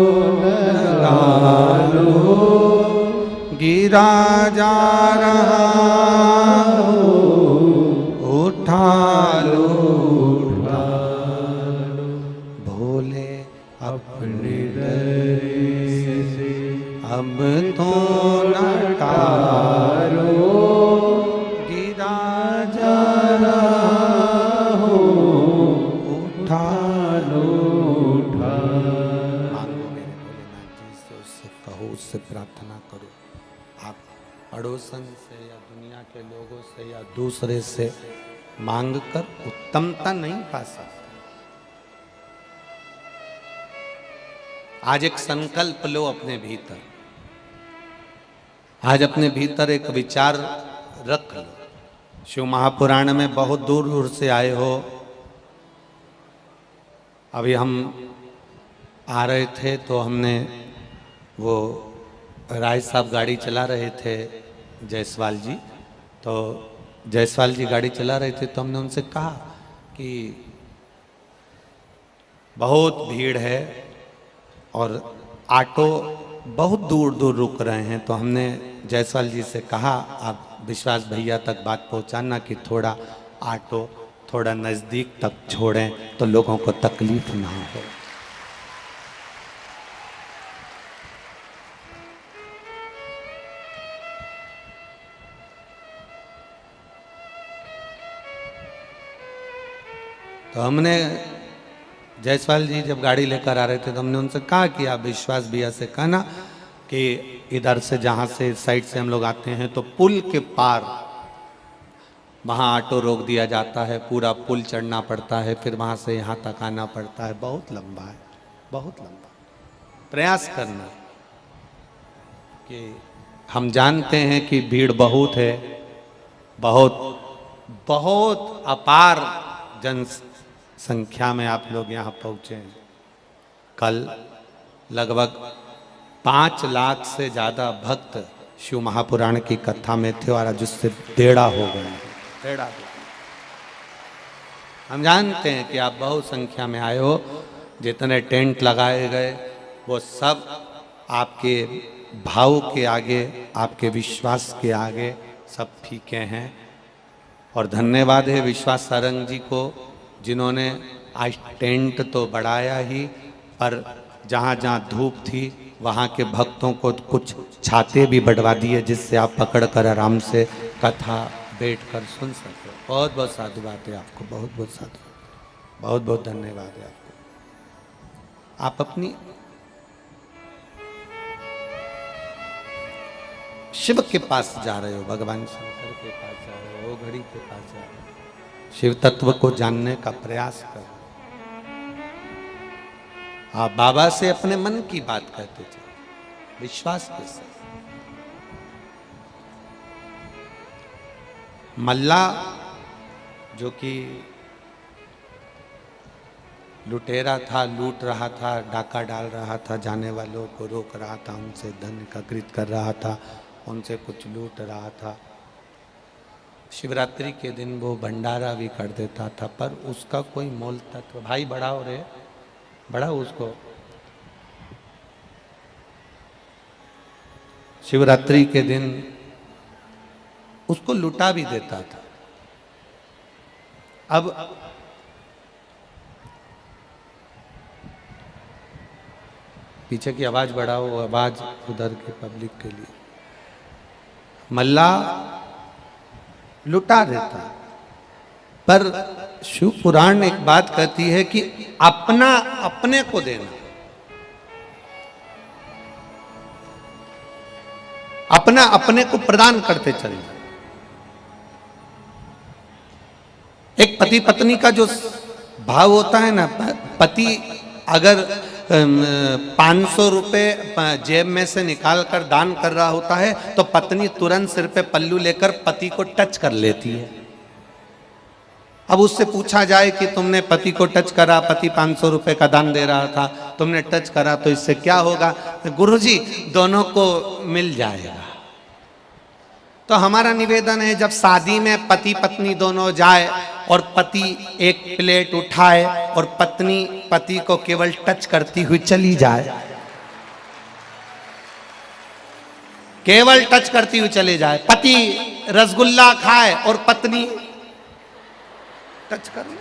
गिरा जा रहा हो, उठा लो, भोले अपने दर से अब तो न टालो, गिरा जा रहा हो, उठा लो। मांगो मेरे भोलेनाथ जी से, उससे कहो, उससे प्रार्थना करो। आप पड़ोसन से या दुनिया के लोगों से या दूसरे से मांगकर उत्तमता नहीं पा सकते। आज एक संकल्प लो अपने भीतर, आज अपने भीतर एक विचार रख लो। शिव महापुराण में बहुत दूर दूर से आए हो। अभी हम आ रहे थे तो हमने वो राय साहब गाड़ी चला रहे थे, जायसवाल जी, तो जायसवाल जी गाड़ी चला रहे थे तो हमने उनसे कहा कि बहुत भीड़ है और ऑटो बहुत दूर दूर रुक रहे हैं, तो हमने जायसवाल जी से कहा आप विश्वास भैया तक बात पहुंचाना कि थोड़ा ऑटो थोड़ा नज़दीक तक छोड़ें तो लोगों को तकलीफ ना हो। तो हमने जायसवाल जी जब गाड़ी लेकर आ रहे थे तो हमने उनसे कहा कि आप विश्वास भैया से कहना कि इधर से जहाँ से साइड से हम लोग आते हैं तो पुल के पार वहाँ ऑटो रोक दिया जाता है, पूरा पुल चढ़ना पड़ता है, फिर वहाँ से यहाँ तक आना पड़ता है, बहुत लंबा है, बहुत लंबा। प्रयास करना कि हम जानते हैं कि भीड़ बहुत है, बहुत बहुत अपार जनसंख्या में आप लोग यहाँ पहुँचे हैं। कल लगभग 5 लाख से ज़्यादा भक्त शिव महापुराण की कथा में थे और आज उससे टेढ़ा हो गए, टेढ़ा। हम जानते हैं कि आप बहुत संख्या में आए हो, जितने टेंट लगाए गए वो सब आपके भाव के आगे, आपके विश्वास के आगे सब फीके हैं। और धन्यवाद है विश्वास सारंग जी को, जिन्होंने आज टेंट तो बढ़ाया ही, पर जहाँ जहाँ धूप थी वहाँ के भक्तों को कुछ छाते भी बढ़वा दिए, जिससे आप पकड़ कर आराम से कथा बैठ कर सुन सके। बहुत बहुत साधुवाद है आपको, बहुत बहुत साधुवाद, बहुत बहुत धन्यवाद है आपको। आप अपनी शिव के पास जा रहे हो, भगवान शंकर के पास जा रहे हो, घड़ी के पास जा रहे हो, शिव तत्व को जानने का प्रयास करो। आप बाबा से अपने मन की बात कहते थे, विश्वास के साथ। मल्ला जो कि लुटेरा था, लूट रहा था, डाका डाल रहा था, जाने वालों को रोक रहा था, उनसे धन एकत्रित कर रहा था, उनसे कुछ लूट रहा था। शिवरात्रि के दिन वो भंडारा भी कर देता था, पर उसका कोई मोल तत्व, भाई बढ़ाओ रे, बढ़ाओ उसको। शिवरात्रि के दिन उसको लुटा भी देता था। अब पीछे की आवाज बढ़ाओ, आवाज उधर के पब्लिक के लिए। मल्ला लुटा देता, पर शिव पुराण एक बात कहती है कि अपना अपने को देना, अपना अपने को प्रदान करते चलना। एक पति पत्नी का जो भाव होता है ना, पति अगर 500 रुपए जेब में से निकाल कर दान कर रहा होता है, तो पत्नी तुरंत सिर पे पल्लू लेकर पति को टच कर लेती है। अब उससे पूछा जाए कि तुमने पति को टच करा, पति 500 रुपए का दान दे रहा था, तुमने टच करा, तो इससे क्या होगा? गुरुजी दोनों को मिल जाएगा। तो हमारा निवेदन है, जब शादी में पति पत्नी दोनों जाए और पति एक प्लेट उठाए और पत्नी पति को केवल टच करती हुई चली जाए, केवल टच करती हुई चले जाए, पति रसगुल्ला खाए और पत्नी टच कर ले,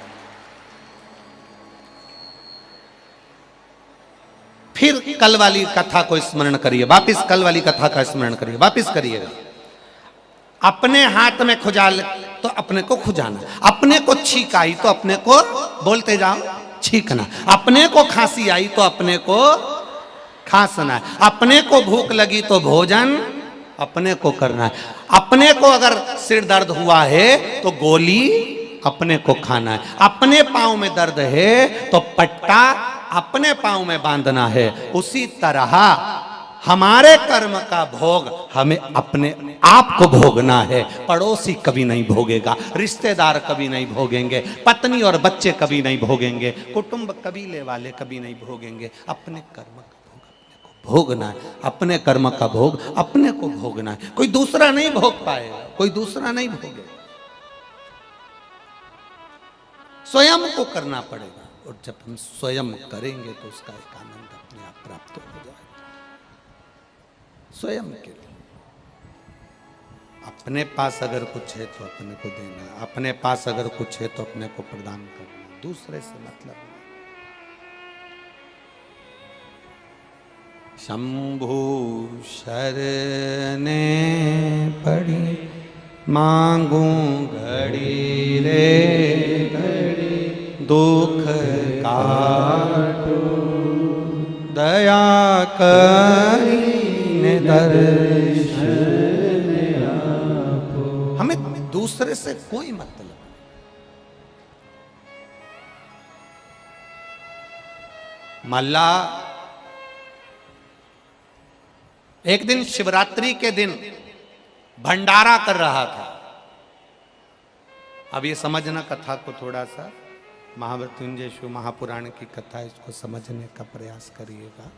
फिर कल वाली कथा को स्मरण करिए, वापिस कल वाली कथा का स्मरण करिए, वापिस करिएगा। अपने हाथ में खुजाल तो अपने को खुजाना, अपने को छींक आई तो अपने को बोलते जाओ छींकना, अपने को खांसी आई तो अपने को खांसना, अपने को भूख लगी तो भोजन अपने को करना है, अपने को अगर सिर दर्द हुआ है तो गोली अपने को खाना है, अपने पांव में दर्द है तो पट्टा अपने पांव में बांधना है। उसी तरह हमारे कर्म का भोग हमें अपने आप को भोगना है। पड़ोसी कभी नहीं भोगेगा, रिश्तेदार कभी नहीं भोगेंगे, पत्नी और बच्चे कभी नहीं भोगेंगे, कुटुंब कबीले वाले कभी नहीं भोगेंगे। अपने कर्म का भोग अपने को भोगना है, अपने कर्म का भोग अपने को भोगना है। कोई दूसरा नहीं भोग पाएगा, कोई दूसरा नहीं भोगेगा, स्वयं को करना पड़ेगा। और जब हम स्वयं करेंगे तो उसका एक आनंद अपने आप प्राप्त हो जाएगा। स्वयं के लिए अपने पास अगर कुछ है तो अपने को देना, अपने पास अगर कुछ है तो अपने को प्रदान करना, दूसरे से मतलब नहीं। शंभु शरणे पड़ी मांगू घड़ी रे घड़ी, दुख काटो दया करी दर्शन आपो। हमें दूसरे से कोई मतलब नहीं। मल्ला एक दिन शिवरात्रि के दिन भंडारा कर रहा था। अब ये समझना कथा को, थोड़ा सा महामृत्युंजय शिव महापुराण की कथा, इसको समझने का प्रयास करिएगा,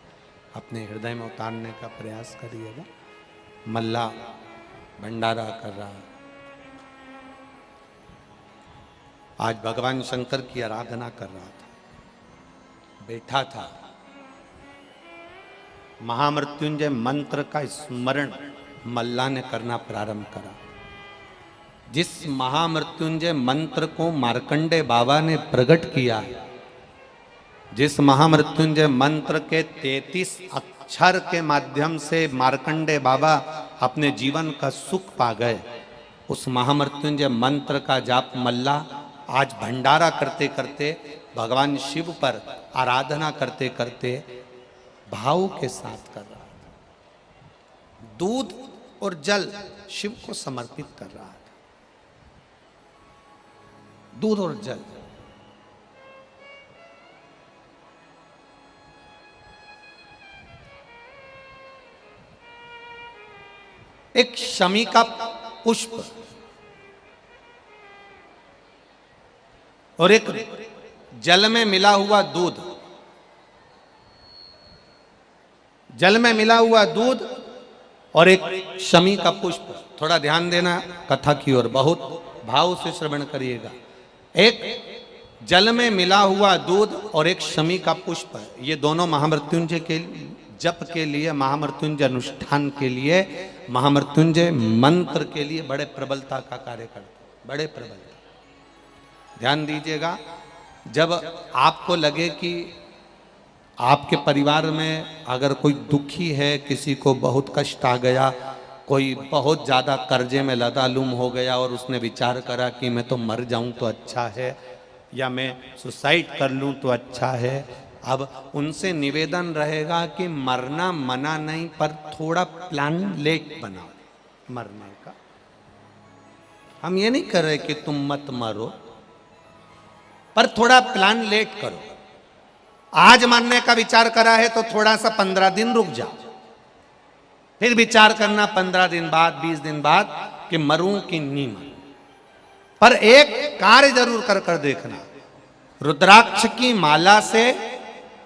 अपने हृदय में उतारने का प्रयास करिएगा। मल्ला भंडारा कर रहा है, आज भगवान शंकर की आराधना कर रहा था, बैठा था। महामृत्युंजय मंत्र का स्मरण मल्ला ने करना प्रारंभ करा। जिस महामृत्युंजय मंत्र को मार्कंडे बाबा ने प्रकट किया, जिस महामृत्युंजय मंत्र के 33 अक्षर के माध्यम से मार्कंडे बाबा अपने जीवन का सुख पा गए, उस महामृत्युंजय मंत्र का जाप मल्ला आज भंडारा करते करते, भगवान शिव पर आराधना करते करते भाव के साथ कर रहा था। दूध और जल शिव को समर्पित कर रहा था। दूध और जल। एक शमी का पुष्प और एक जल में मिला हुआ दूध, जल में मिला हुआ दूध और एक शमी का पुष्प। थोड़ा ध्यान देना कथा की ओर, बहुत भाव से श्रवण करिएगा। एक जल में मिला हुआ दूध और एक शमी का पुष्प, ये दोनों महामृत्युंजय के जप के लिए, महामृत्युंजय अनुष्ठान के लिए, महामृत्युंजय मंत्र के लिए बड़े प्रबलता का कार्य करते, बड़े प्रबलता। ध्यान दीजिएगा, जब आपको लगे कि आपके परिवार में अगर कोई दुखी है, किसी को बहुत कष्ट आ गया, कोई बहुत ज़्यादा कर्जे में लदालूम हो गया और उसने विचार करा कि मैं तो मर जाऊं तो अच्छा है, या मैं सुसाइड कर लूं तो अच्छा है, अब उनसे निवेदन रहेगा कि मरना मना नहीं, पर थोड़ा प्लान लेट बनाओ मरने का। हम ये नहीं कर रहे कि तुम मत मरो, पर थोड़ा प्लान लेट करो। आज मरने का विचार करा है तो थोड़ा सा 15 दिन रुक जाओ, फिर विचार करना 15 दिन बाद, 20 दिन बाद कि मरूं कि नहीं मरूं। पर एक कार्य जरूर कर कर देखना, रुद्राक्ष की माला से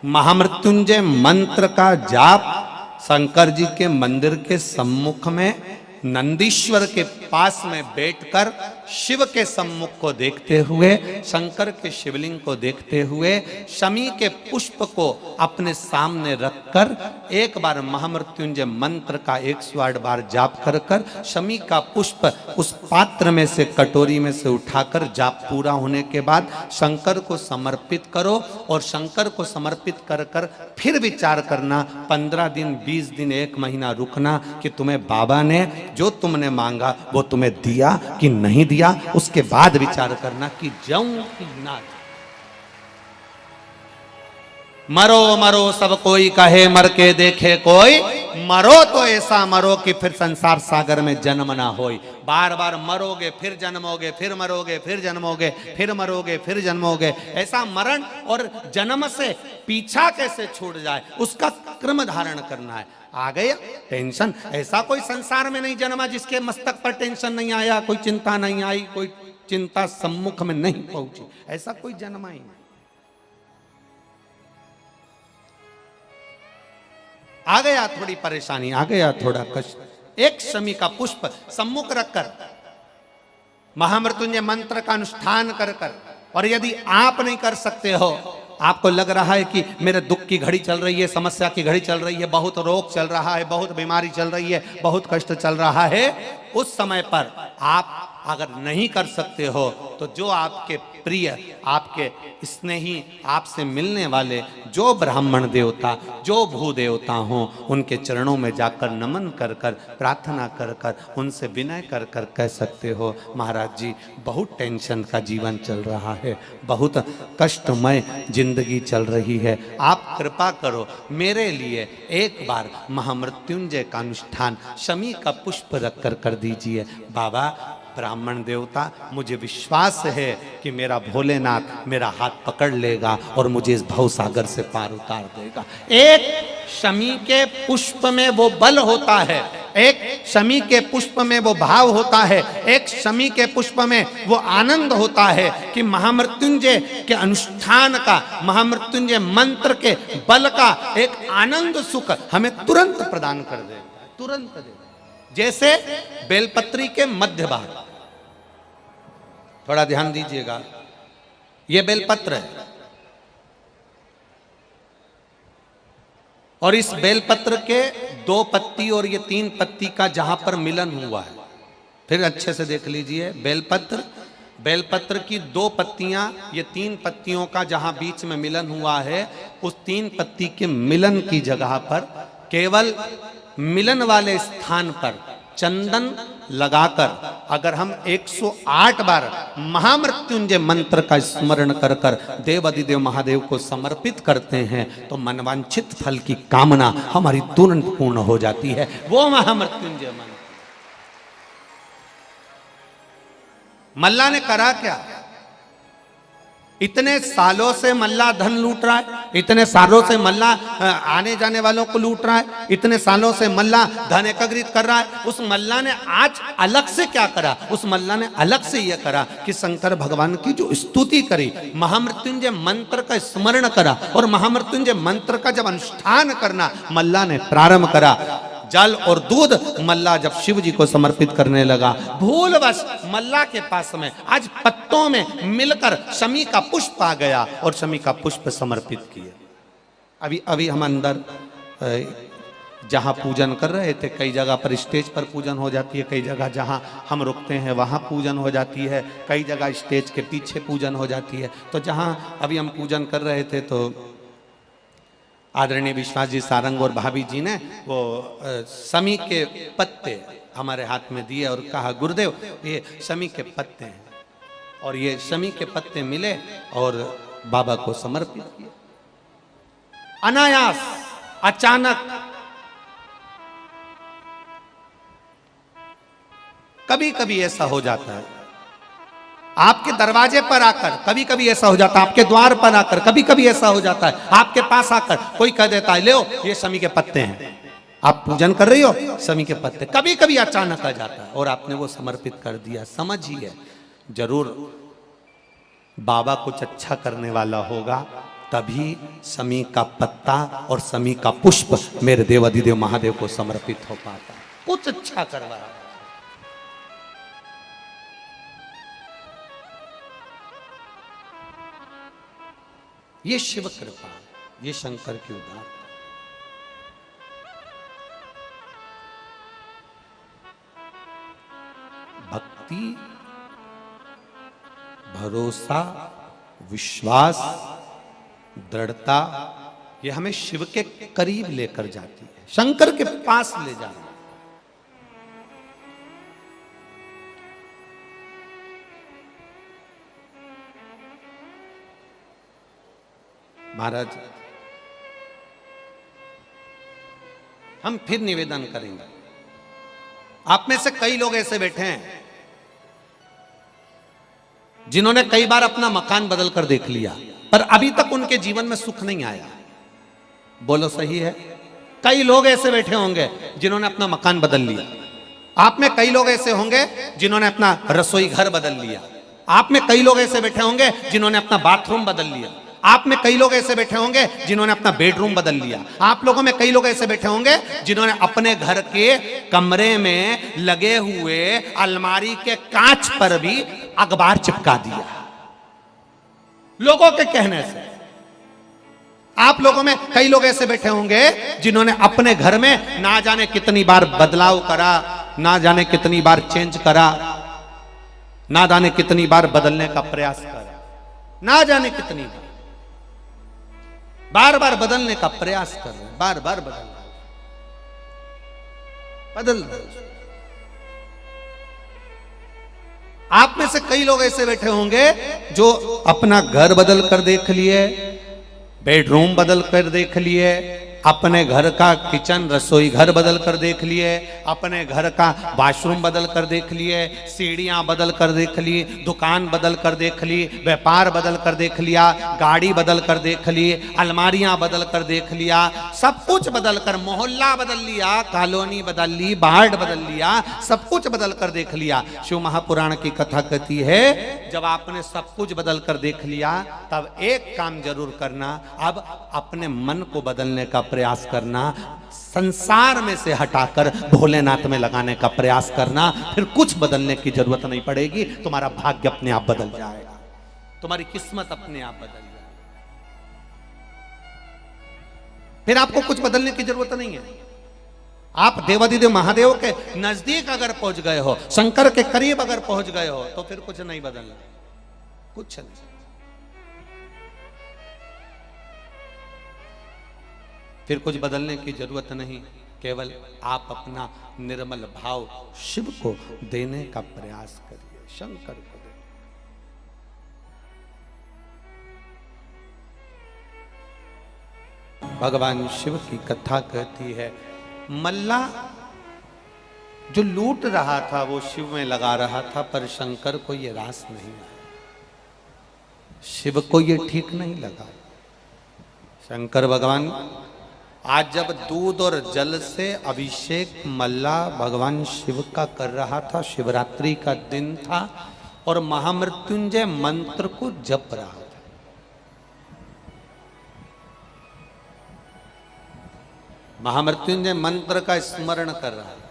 महामृत्युंजय मंत्र का जाप शंकर जी के मंदिर के सम्मुख में नंदीश्वर के पास में बैठकर शिव के सम्मुख को देखते हुए, शंकर के शिवलिंग को देखते हुए, शमी के पुष्प को अपने सामने रखकर एक बार महामृत्युंजय मंत्र का 108 बार जाप कर कर शमी का पुष्प उस पात्र में से, कटोरी में से उठाकर जाप पूरा होने के बाद शंकर को समर्पित करो। और शंकर को समर्पित कर कर फिर विचार करना, 15 दिन, 20 दिन, 1 महीना रुकना कि तुम्हें बाबा ने जो तुमने मांगा वो तुम्हें दिया कि नहीं दिया। उसके बाद विचार करना कि जाऊं कि ना। मरो मरो सब कोई कहे, मर के देखे कोई, मरो तो ऐसा मरो कि फिर संसार सागर में जन्म ना होई। बार बार मरोगे फिर जन्मोगे, फिर मरोगे फिर जन्मोगे, फिर मरोगे फिर जन्मोगे। ऐसा मरण और जन्म से पीछा कैसे छूट जाए, उसका क्रम धारण करना है। आ गया टेंशन, ऐसा कोई संसार में नहीं जन्मा जिसके मस्तक पर टेंशन नहीं आया, कोई चिंता नहीं आई, कोई चिंता सम्मुख में नहीं पहुंची, ऐसा कोई जन्मा ही नहीं। आ गया थोड़ी परेशानी, आ गया थोड़ा कष्ट, एक शमी का पुष्प सम्मुख रखकर महामृत्युंजय मंत्र का अनुष्ठान कर कर, और यदि आप नहीं कर सकते हो, आपको लग रहा है कि मेरे दुख की घड़ी चल रही है, समस्या की घड़ी चल रही है, बहुत रोग चल रहा है, बहुत बीमारी चल रही है, बहुत कष्ट चल रहा है, उस समय पर आप अगर नहीं कर सकते हो तो जो आपके प्रिय, आपके स्नेही, आपसे मिलने वाले जो ब्राह्मण देवता, जो भू देवता हों, उनके चरणों में जाकर नमन कर कर, प्रार्थना कर कर, उनसे विनय कर कर कह सकते हो, महाराज जी बहुत टेंशन का जीवन चल रहा है, बहुत कष्टमय जिंदगी चल रही है, आप कृपा करो मेरे लिए एक बार महामृत्युंजय का अनुष्ठान शमी का पुष्प रख कर दीजिए। बाबा ब्राह्मण देवता, मुझे विश्वास है कि मेरा भोलेनाथ मेरा हाथ पकड़ लेगा और मुझे इस भवसागर से पार उतार देगा। एक शमी के पुष्प में वो बल होता है, एक शमी के पुष्प में वो भाव होता है, एक शमी के पुष्प में वो आनंद होता है कि महामृत्युंजय के अनुष्ठान का, महामृत्युंजय मंत्र के बल का एक आनंद सुख हमें तुरंत प्रदान कर देगा, तुरंत देगा। जैसे बेलपत्री के मध्य भाग, थोड़ा ध्यान दीजिएगा, ये बेलपत्र है, और इस बेलपत्र के 2 पत्ती और ये 3 पत्ती का जहां पर मिलन हुआ है, फिर अच्छे से देख लीजिए, बेलपत्र की 2 पत्तियां, ये 3 पत्तियों का जहां बीच में मिलन हुआ है, उस 3 पत्ती के मिलन की जगह पर केवल मिलन वाले स्थान पर चंदन लगाकर अगर हम 108 बार महामृत्युंजय मंत्र का स्मरण कर कर देव अधिदेव महादेव को समर्पित करते हैं तो मनवांछित फल की कामना हमारी तुरंत पूर्ण हो जाती है। वो महामृत्युंजय मंत्र मल्ला ने करा क्या? इतने सालों से मल्ला धन लूट रहा है, इतने सालों से मल्ला आने जाने वालों को लूट रहा है, इतने सालों से मल्ला धन एकत्रित कर रहा है। उस मल्ला ने आज अलग से क्या करा? उस मल्ला ने अलग से यह करा कि शंकर भगवान की जो स्तुति करी, महामृत्युंजय मंत्र का स्मरण करा, और महामृत्युंजय मंत्र का जब अनुष्ठान करना मल्ला ने प्रारंभ करा, जल और दूध मल्ला जब शिव जी को समर्पित करने लगा, भूलवश मल्ला के पास में आज पत्तों में मिलकर शमी का पुष्प आ गया और शमी का पुष्प समर्पित किए। अभी हम अंदर जहां पूजन कर रहे थे, कई जगह पर स्टेज पर पूजन हो जाती है, कई जगह जहां हम रुकते हैं वहां पूजन हो जाती है, कई जगह स्टेज के पीछे पूजन हो जाती है। तो जहां अभी हम पूजन कर रहे थे तो आदरणीय विश्वास जी सारंग और भाभी जी ने वो शमी के पत्ते हमारे हाथ में दिए और कहा, गुरुदेव ये शमी के पत्ते हैं, और ये शमी के पत्ते मिले और बाबा को समर्पित किए। अनायास, अचानक, कभी कभी ऐसा हो जाता है आपके दरवाजे पर आकर, कभी कभी ऐसा हो जाता है आपके द्वार पर आकर, कभी कभी ऐसा हो जाता है आपके पास आकर कोई कह देता है, ले ये शमी के पत्ते हैं, आप पूजन कर रही हो, शमी के पत्ते। कभी कभी अचानक आ जाता है और आपने वो समर्पित कर दिया। समझिए, जरूर बाबा कुछ अच्छा करने वाला होगा, तभी शमी का पत्ता और शमी का पुष्प मेरे देव अधिदेव महादेव को समर्पित हो पाता। कुछ अच्छा करवा, ये शिव कृपा, ये शंकर की उदारता। भक्ति, भरोसा, विश्वास, दृढ़ता, ये हमें शिव के करीब लेकर जाती है, शंकर के पास ले जाती है। महाराज, हम फिर निवेदन करेंगे, आप में से कई लोग ऐसे बैठे हैं जिन्होंने कई बार अपना मकान बदल कर देख लिया, पर अभी तक उनके जीवन में सुख नहीं आया। बोलो सही है? कई लोग ऐसे बैठे होंगे जिन्होंने अपना मकान बदल लिया। आप में कई लोग ऐसे होंगे जिन्होंने अपना रसोई घर बदल लिया। आप में कई लोग ऐसे बैठे होंगे जिन्होंने अपना बाथरूम बदल लिया। आप में कई लोग ऐसे बैठे होंगे जिन्होंने अपना बेडरूम बदल लिया। आप लोगों में कई लोग ऐसे बैठे होंगे जिन्होंने अपने घर के कमरे में लगे हुए अलमारी के कांच पर भी अखबार चिपका दिया, लोगों के कहने से। आप लोगों में कई लोग ऐसे बैठे होंगे जिन्होंने अपने घर में ना जाने कितनी बार बदलाव करा, ना जाने कितनी बार चेंज करा, ना जाने कितनी बार बदलने का प्रयास करा, ना जाने कितनी बार बार बदलने का प्रयास कर रहे हैं, बार बार बदल रहे। आप में से कई लोग ऐसे बैठे होंगे जो अपना घर बदल कर देख लिए, बेडरूम बदल कर देख लिए, अपने घर का किचन रसोई घर बदल कर देख लिए, अपने घर का वॉशरूम बदल कर देख लिए, सीढ़ियां बदल कर देख ली, दुकान बदल कर देख ली, व्यापार बदल कर देख लिया, गाड़ी बदल कर देख ली, अलमारियां बदल कर देख लिया, सब कुछ बदल कर, मोहल्ला बदल लिया, कॉलोनी बदल ली, वार्ड बदल लिया, सब कुछ बदल कर देख लिया। शिव महापुराण की कथा कहती है, जब आपने सब कुछ बदल कर देख लिया तब एक काम जरूर करना, अब अपने मन को बदलने का प्रयास करना, संसार में से हटाकर भोलेनाथ में लगाने का प्रयास करना। फिर कुछ बदलने की जरूरत नहीं पड़ेगी, तुम्हारा भाग्य अपने आप बदल जाएगा, तुम्हारी किस्मत अपने आप बदल जाएगी। फिर आपको कुछ बदलने की जरूरत नहीं है। आप देवाधिदेव महादेव के नजदीक अगर पहुंच गए हो, शंकर के करीब अगर पहुंच गए हो, तो फिर कुछ नहीं बदलना, कुछ नहीं। फिर कुछ बदलने की जरूरत नहीं, केवल आप अपना निर्मल भाव शिव को देने का प्रयास करिए, शंकर को देने। भगवान शिव की कथा कहती है, मल्ला जो लूट रहा था वो शिव में लगा रहा था, पर शंकर को ये रास नहीं आया, शिव को ये ठीक नहीं लगा। शंकर भगवान आज जब दूध और जल से अभिषेक मल्ला भगवान शिव का कर रहा था, शिवरात्रि का दिन था और महामृत्युंजय मंत्र को जप रहा था। महामृत्युंजय मंत्र का स्मरण कर रहा है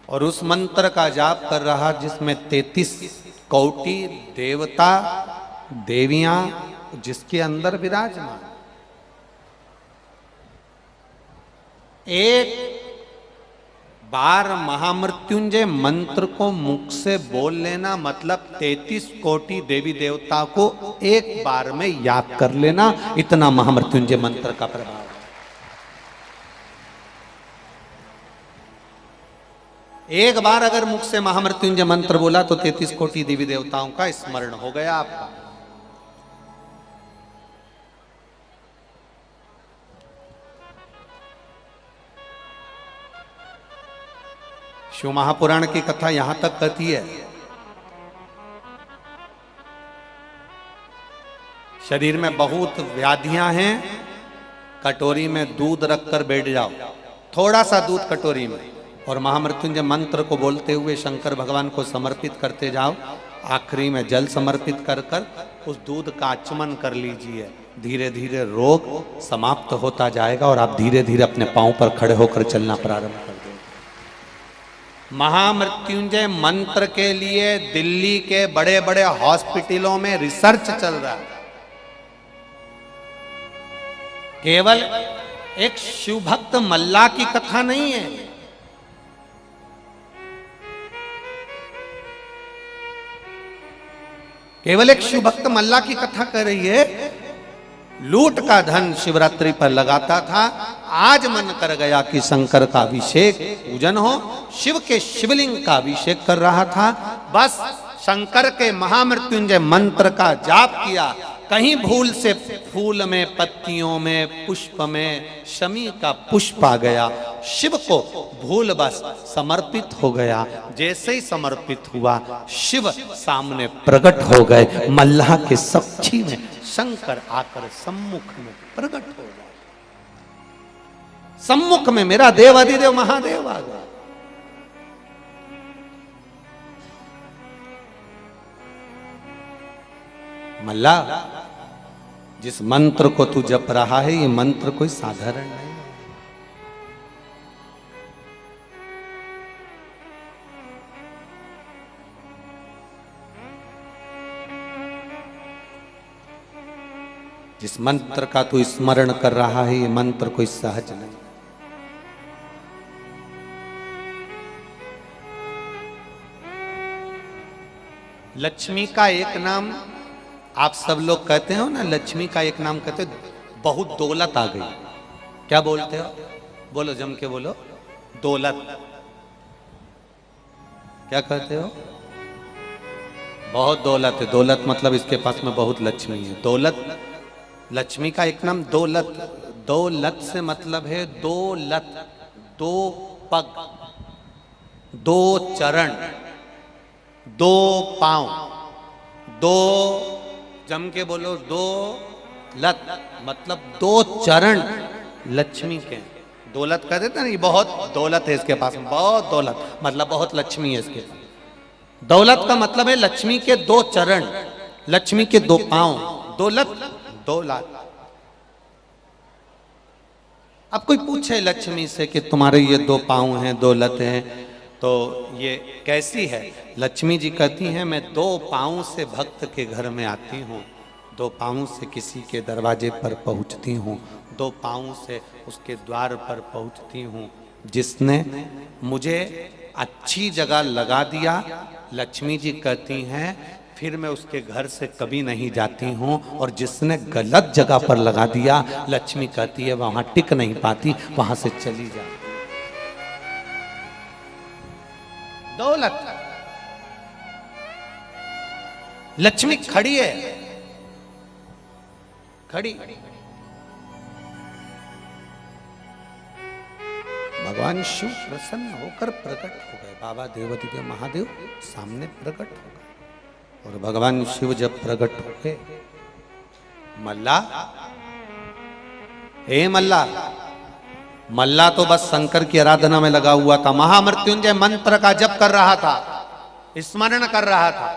और उस मंत्र का जाप कर रहा जिसमें 33 कोटि देवता देवियां जिसके अंदर विराजमान। एक बार महामृत्युंजय मंत्र को मुख से बोल लेना मतलब 33 कोटि देवी देवता को एक बार में याद कर लेना, इतना महामृत्युंजय मंत्र का प्रभाव। एक बार अगर मुख से महामृत्युंजय मंत्र बोला तो 33 कोटि देवी देवताओं का स्मरण हो गया आपका। शिव महापुराण की कथा यहां तक कहती है, शरीर में बहुत व्याधियां हैं, कटोरी में दूध रखकर बैठ जाओ, थोड़ा सा दूध कटोरी में, और महामृत्युंजय मंत्र को बोलते हुए शंकर भगवान को समर्पित करते जाओ। आखिरी में जल समर्पित कर कर उस दूध का आचमन कर लीजिए। धीरे धीरे रोग समाप्त होता जाएगा और आप धीरे धीरे अपने पांव पर खड़े होकर चलना प्रारंभ कर देंगे। महामृत्युंजय मंत्र के लिए दिल्ली के बड़े बड़े हॉस्पिटलों में रिसर्च चल रहा है। केवल एक शिव भक्त मल्ला की कथा नहीं है, केवल एक शिव भक्त मल्ला की कथा कर रही है। लूट का धन शिवरात्रि पर लगाता था, आज मन कर गया कि शंकर का अभिषेक पूजन हो, शिव के शिवलिंग का अभिषेक कर रहा था। बस शंकर के महामृत्युंजय मंत्र का जाप किया, कहीं भूल से फूल में, पत्तियों में, पुष्प में शमी का पुष्प आ गया, शिव को भूल बस समर्पित हो गया। जैसे ही समर्पित हुआ शिव सामने प्रकट हो गए, मल्लाह के साक्षी में शंकर आकर सम्मुख में प्रकट हो गए। सम्मुख में मेरा देवाधिदेव महादेव आ गया। मल्ला, जिस मंत्र को तू जप रहा है ये मंत्र कोई साधारण नहीं है। जिस मंत्र का तू स्मरण कर रहा है ये मंत्र कोई सहज नहीं। लक्ष्मी का एक नाम आप सब लोग कहते हो ना, लक्ष्मी का एक नाम कहते हो, बहुत दौलत आ गई। क्या बोलते हो? बोलो, जम के बोलो, दौलत। क्या कहते हो? बहुत दौलत है। दौलत मतलब इसके पास में बहुत लक्ष्मी है। दौलत, लक्ष्मी का एक नाम दौलत। दौलत से मतलब है दो लत, दो पग, दो चरण, दो पांव, दो, जम के बोलो, दो लत मतलब दो चरण लक्ष्मी के। दौलत कह देते ना, बहुत दौलत है इसके पास में, बहुत दौलत मतलब बहुत लक्ष्मी है इसके पास। दौलत का मतलब है लक्ष्मी के दो चरण, लक्ष्मी के दो पांव, दौलत, दौलत। अब कोई पूछे लक्ष्मी से कि तुम्हारे ये दो पांव हैं, दौलत हैं, तो ये कैसी है? लक्ष्मी जी कहती हैं, मैं दो पांव से भक्त के घर में आती हूँ, दो पाँव से किसी के दरवाजे पर पहुंचती हूँ, दो पाँव से उसके द्वार पर पहुंचती हूँ। जिसने मुझे अच्छी जगह लगा दिया, लक्ष्मी जी कहती हैं, फिर मैं उसके घर से कभी नहीं जाती हूँ। और जिसने गलत जगह पर लगा दिया, लक्ष्मी कहती है वहां टिक नहीं पाती, वहां से चली जाती। दौलत, लक्ष्मी खड़ी है, खड़ी। भगवान शिव प्रसन्न होकर प्रकट हो गए। बाबा देवती देव महादेव सामने प्रकट हो गए। और भगवान शिव जब प्रकट हो गए, मल्ला, हे मल्ला, मल्ला तो बस शंकर की आराधना में लगा हुआ था, महामृत्युंजय मंत्र का जप कर रहा था, स्मरण कर रहा था।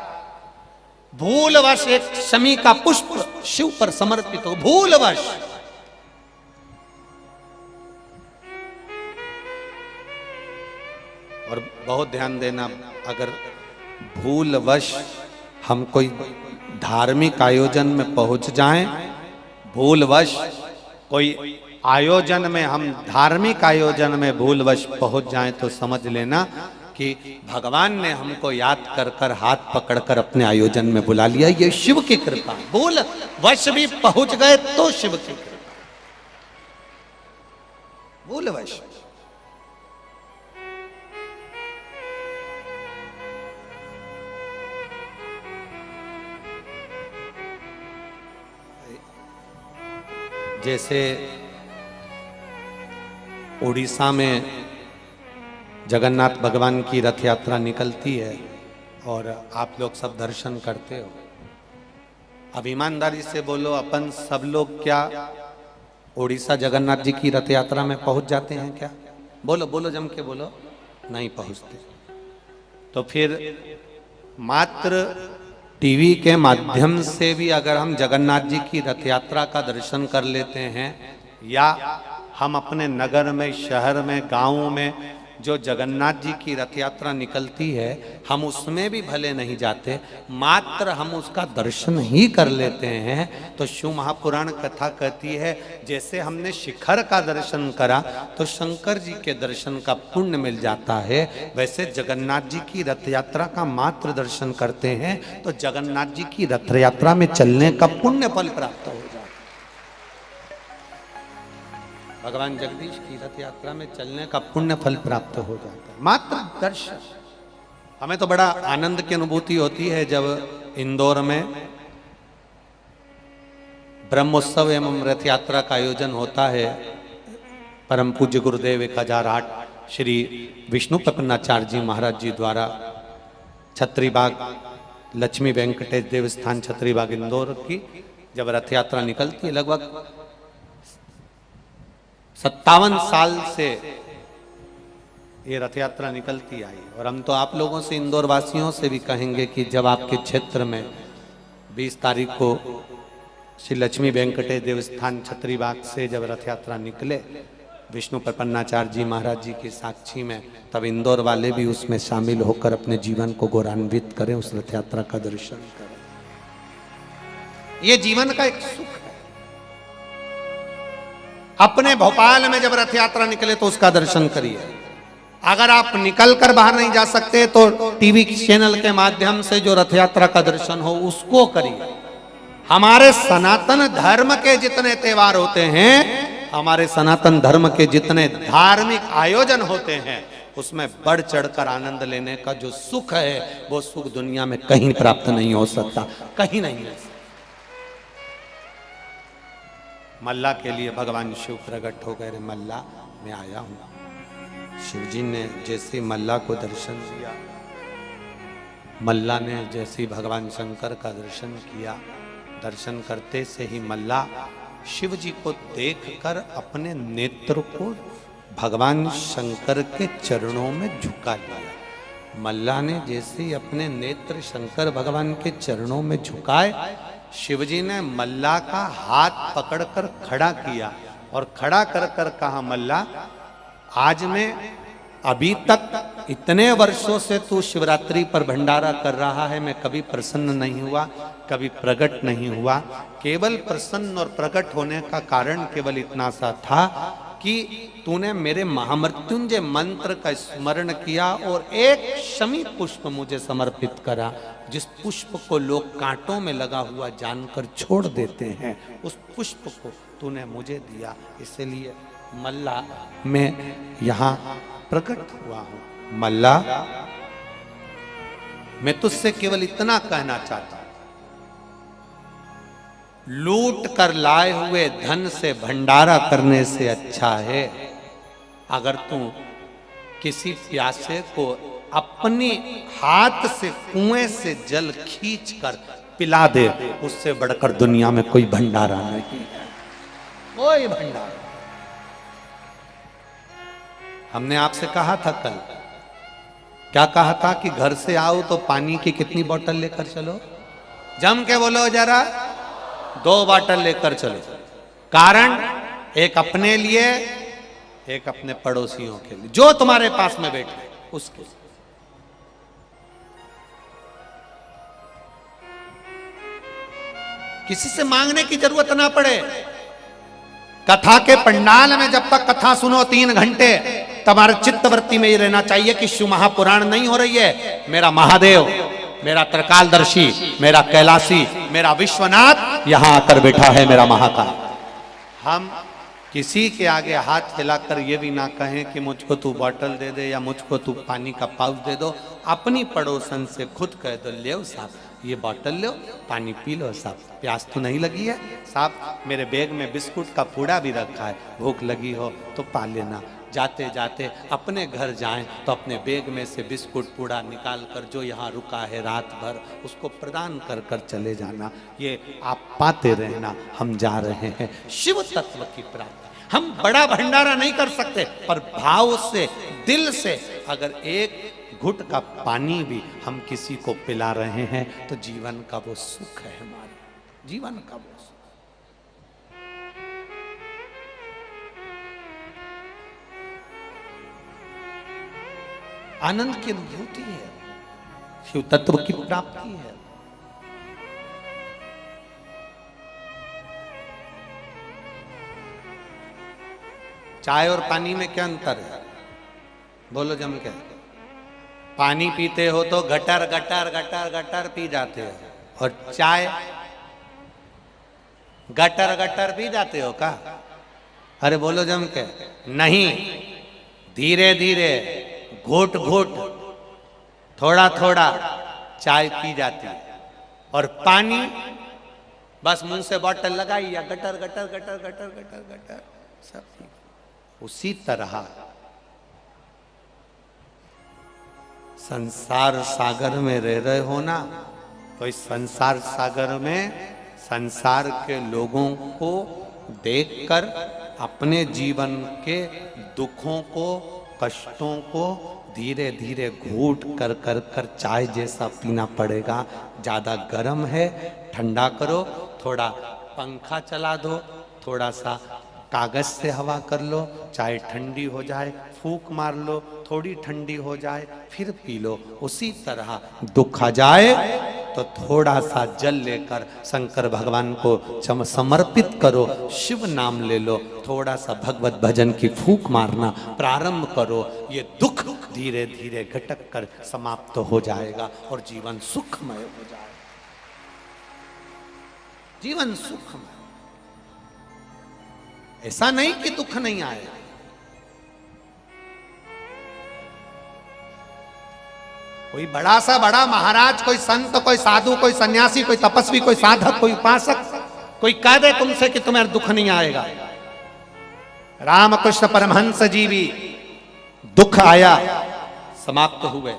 भूलवश एक शमी का पुष्प शिव पर समर्पित हो, भूलवश। और बहुत ध्यान देना, अगर भूलवश हम कोई धार्मिक आयोजन में पहुंच जाएं, भूलवश कोई आयोजन में, हम धार्मिक आयोजन में भूलवश पहुंच जाएं, तो समझ लेना कि भगवान ने हमको याद कर कर हाथ पकड़कर अपने आयोजन में बुला लिया। ये शिव की कृपा। भूलवश भी पहुंच गए तो शिव की कृपा। भूलवश जैसे उड़ीसा में जगन्नाथ भगवान की रथ यात्रा निकलती है और आप लोग सब दर्शन करते हो। अब ईमानदारी से बोलो, अपन सब लोग क्या उड़ीसा जगन्नाथ जी की रथ यात्रा में पहुंच जाते हैं क्या? बोलो बोलो, जम के बोलो। नहीं पहुंचते। तो फिर मात्र टीवी के माध्यम से भी अगर हम जगन्नाथ जी की रथ यात्रा का दर्शन कर लेते हैं, या हम अपने नगर में, शहर में, गांव में जो जगन्नाथ जी की रथ यात्रा निकलती है, हम उसमें भी भले नहीं जाते, मात्र हम उसका दर्शन ही कर लेते हैं, तो शिव महापुराण कथा कहती है जैसे हमने शिखर का दर्शन करा तो शंकर जी के दर्शन का पुण्य मिल जाता है, वैसे जगन्नाथ जी की रथ यात्रा का मात्र दर्शन करते हैं तो जगन्नाथ जी की रथ यात्रा में चलने का पुण्य फल प्राप्त हो जाता है। भगवान जगदीश की रथ यात्रा में चलने का पुण्य फल प्राप्त हो जाता है, मात्र दर्शन। हमें तो बड़ा आनंद की अनुभूति होती है जब इंदौर में ब्रह्मोत्सव एवं रथ यात्रा का आयोजन होता है। परम पूज्य गुरुदेव 1008 श्री विष्णु प्रपन्नाचार्य जी महाराज जी द्वारा छत्रीबाग लक्ष्मी वेंकटेश देवस्थान छत्रीबाग इंदौर की जब रथ यात्रा निकलती है, लगभग 57 साल से ये रथ यात्रा निकलती आई। और हम तो आप लोगों से, इंदौर वासियों से भी कहेंगे कि जब आपके क्षेत्र में 20 तारीख को श्री लक्ष्मी वेंकटेश देवस्थान छत्रीबाग से जब रथ यात्रा निकले विष्णु प्रपन्नाचार्य जी महाराज जी की साक्षी में, तब इंदौर वाले भी उसमें शामिल होकर अपने जीवन को गौरवान्वित करें, उस रथ यात्रा का दर्शन करें। ये जीवन का एक सुख है। अपने भोपाल में जब रथ यात्रा निकले तो उसका दर्शन करिए। अगर आप निकल कर बाहर नहीं जा सकते तो टीवी चैनल के माध्यम से जो रथ यात्रा का दर्शन हो उसको करिए। हमारे सनातन धर्म के जितने त्योहार होते हैं, हमारे सनातन धर्म के जितने धार्मिक आयोजन होते हैं, उसमें बढ़ चढ़कर आनंद लेने का जो सुख है, वो सुख दुनिया में कहीं प्राप्त नहीं हो सकता, कहीं नहीं है। मल्ला के लिए भगवान शिव प्रकट हो गए। रे मल्ला, मैं आया हूं। शिव जी ने जैसे मल्ला को दर्शन दिया, मल्ला ने जैसे भगवान शंकर का दर्शन किया, दर्शन करते से ही मल्ला शिव जी को देखकर अपने नेत्र को भगवान शंकर के चरणों में झुका लिया। मल्ला ने जैसे ही अपने नेत्र शंकर भगवान के चरणों में झुकाए, शिवजी ने मल्ला का हाथ पकड़कर खड़ा किया और खड़ा कर कर कहा, मल्ला, आज मैं अभी तक इतने वर्षों से तू शिवरात्रि पर भंडारा कर रहा है, मैं कभी प्रसन्न नहीं हुआ, कभी प्रकट नहीं हुआ। केवल प्रसन्न और प्रकट होने का कारण केवल इतना सा था कि तूने मेरे महामृत्युंजय मंत्र का स्मरण किया और एक शमी पुष्प मुझे समर्पित करा, जिस पुष्प को लोग कांटों में लगा हुआ जानकर छोड़ देते हैं, उस पुष्प को तूने मुझे दिया। इसलिए मल्ला मैं यहाँ प्रकट हुआ हूं। मल्ला मैं तुझसे केवल इतना कहना चाहता हूं, लूट कर लाए हुए धन से भंडारा करने से अच्छा है अगर तू किसी प्यासे को अपने हाथ से कुएं से जल खींच कर पिला दे, उससे बढ़कर दुनिया में कोई भंडारा नहीं है, कोई भंडारा। हमने आपसे कहा था कल, क्या कहा था कि घर से आओ तो पानी की कितनी बोतल लेकर चलो, जम के बोलो जरा, 2 बोतल लेकर चलो। कारण एक अपने लिए, एक अपने पड़ोसियों के लिए, जो तुम्हारे पास में बैठे उसके लिए। किसी से मांगने की जरूरत ना पड़े। कथा के पंडाल में जब तक कथा सुनो 3 घंटे, तुम्हारे चित्तवृत्ति में ये रहना चाहिए कि शिव महापुराण नहीं हो रही है, मेरा महादेव, मेरा त्रिकालदर्शी, मेरा कैलाशी, मेरा विश्वनाथ यहां आकर बैठा है, मेरा महाकाल। हम किसी के आगे हाथ हिलाकर ये भी ना कहें कि मुझको तू बोतल दे दे या मुझको तू पानी का पाउच दे दो। अपनी पड़ोसन से खुद कह दो, ले साहब ये बोतल लो, पानी पी लो साहब, प्यास तो नहीं लगी है साहब, मेरे बैग में बिस्कुट का पूड़ा भी रखा है, भूख लगी हो तो पा लेना। जाते जाते अपने घर जाएं तो अपने बैग में से बिस्कुट पूड़ा निकाल कर जो यहाँ रुका है रात भर उसको प्रदान कर कर चले जाना। ये आप पाते रहना, हम जा रहे हैं शिव तत्व की प्राप्ति। हम बड़ा भंडारा नहीं कर सकते, पर भाव से, दिल से अगर एक घुट का पानी भी हम किसी को पिला रहे हैं तो जीवन का वो सुख है, हमारे जीवन का वो सुख। आनंद की अनुभूति है, शिव तत्व की प्राप्ति है। चाय और पानी में क्या अंतर है, बोलो जम के। पानी पीते हो तो gutter gutter gutter gutter P जाते हो, और चाय गटर गटर पी जाते हो का? अरे बोलो जम के। नहीं, धीरे धीरे, घोट घोट, थोड़ा थोड़ा चाय पी जाती है, और पानी बस मुंह से बोतल लगाई या gutter gutter gutter gutter gutter gutter सब। उसी तरह संसार सागर में रह रहे हो ना, तो इस संसार सागर में संसार के लोगों को देखकर अपने जीवन के दुखों को, कष्टों को धीरे धीरे घूट कर कर कर चाय जैसा पीना पड़ेगा। ज़्यादा गर्म है, ठंडा करो, थोड़ा पंखा चला दो, थोड़ा सा कागज से हवा कर लो, चाय ठंडी हो जाए, फूंक मार लो, थोड़ी ठंडी हो जाए, फिर पी लो। उसी तरह दुख आ जाए तो थोड़ा सा जल लेकर शंकर भगवान को समर्पित करो, शिव नाम ले लो, थोड़ा सा भगवत भजन की फूंक मारना प्रारंभ करो। ये दुख धीरे धीरे घटक कर समाप्त हो जाएगा और जीवन सुखमय हो जाएगा, जीवन सुखमय। ऐसा नहीं कि दुख नहीं आए। कोई बड़ा सा बड़ा महाराज, कोई संत, कोई साधु, कोई सन्यासी, कोई तपस्वी, कोई साधक, कोई उपासक, कोई कह दे तुमसे कि तुम्हें दुख नहीं आएगा। रामकृष्ण परमहंस जी भी दुख आया, समाप्त हुए।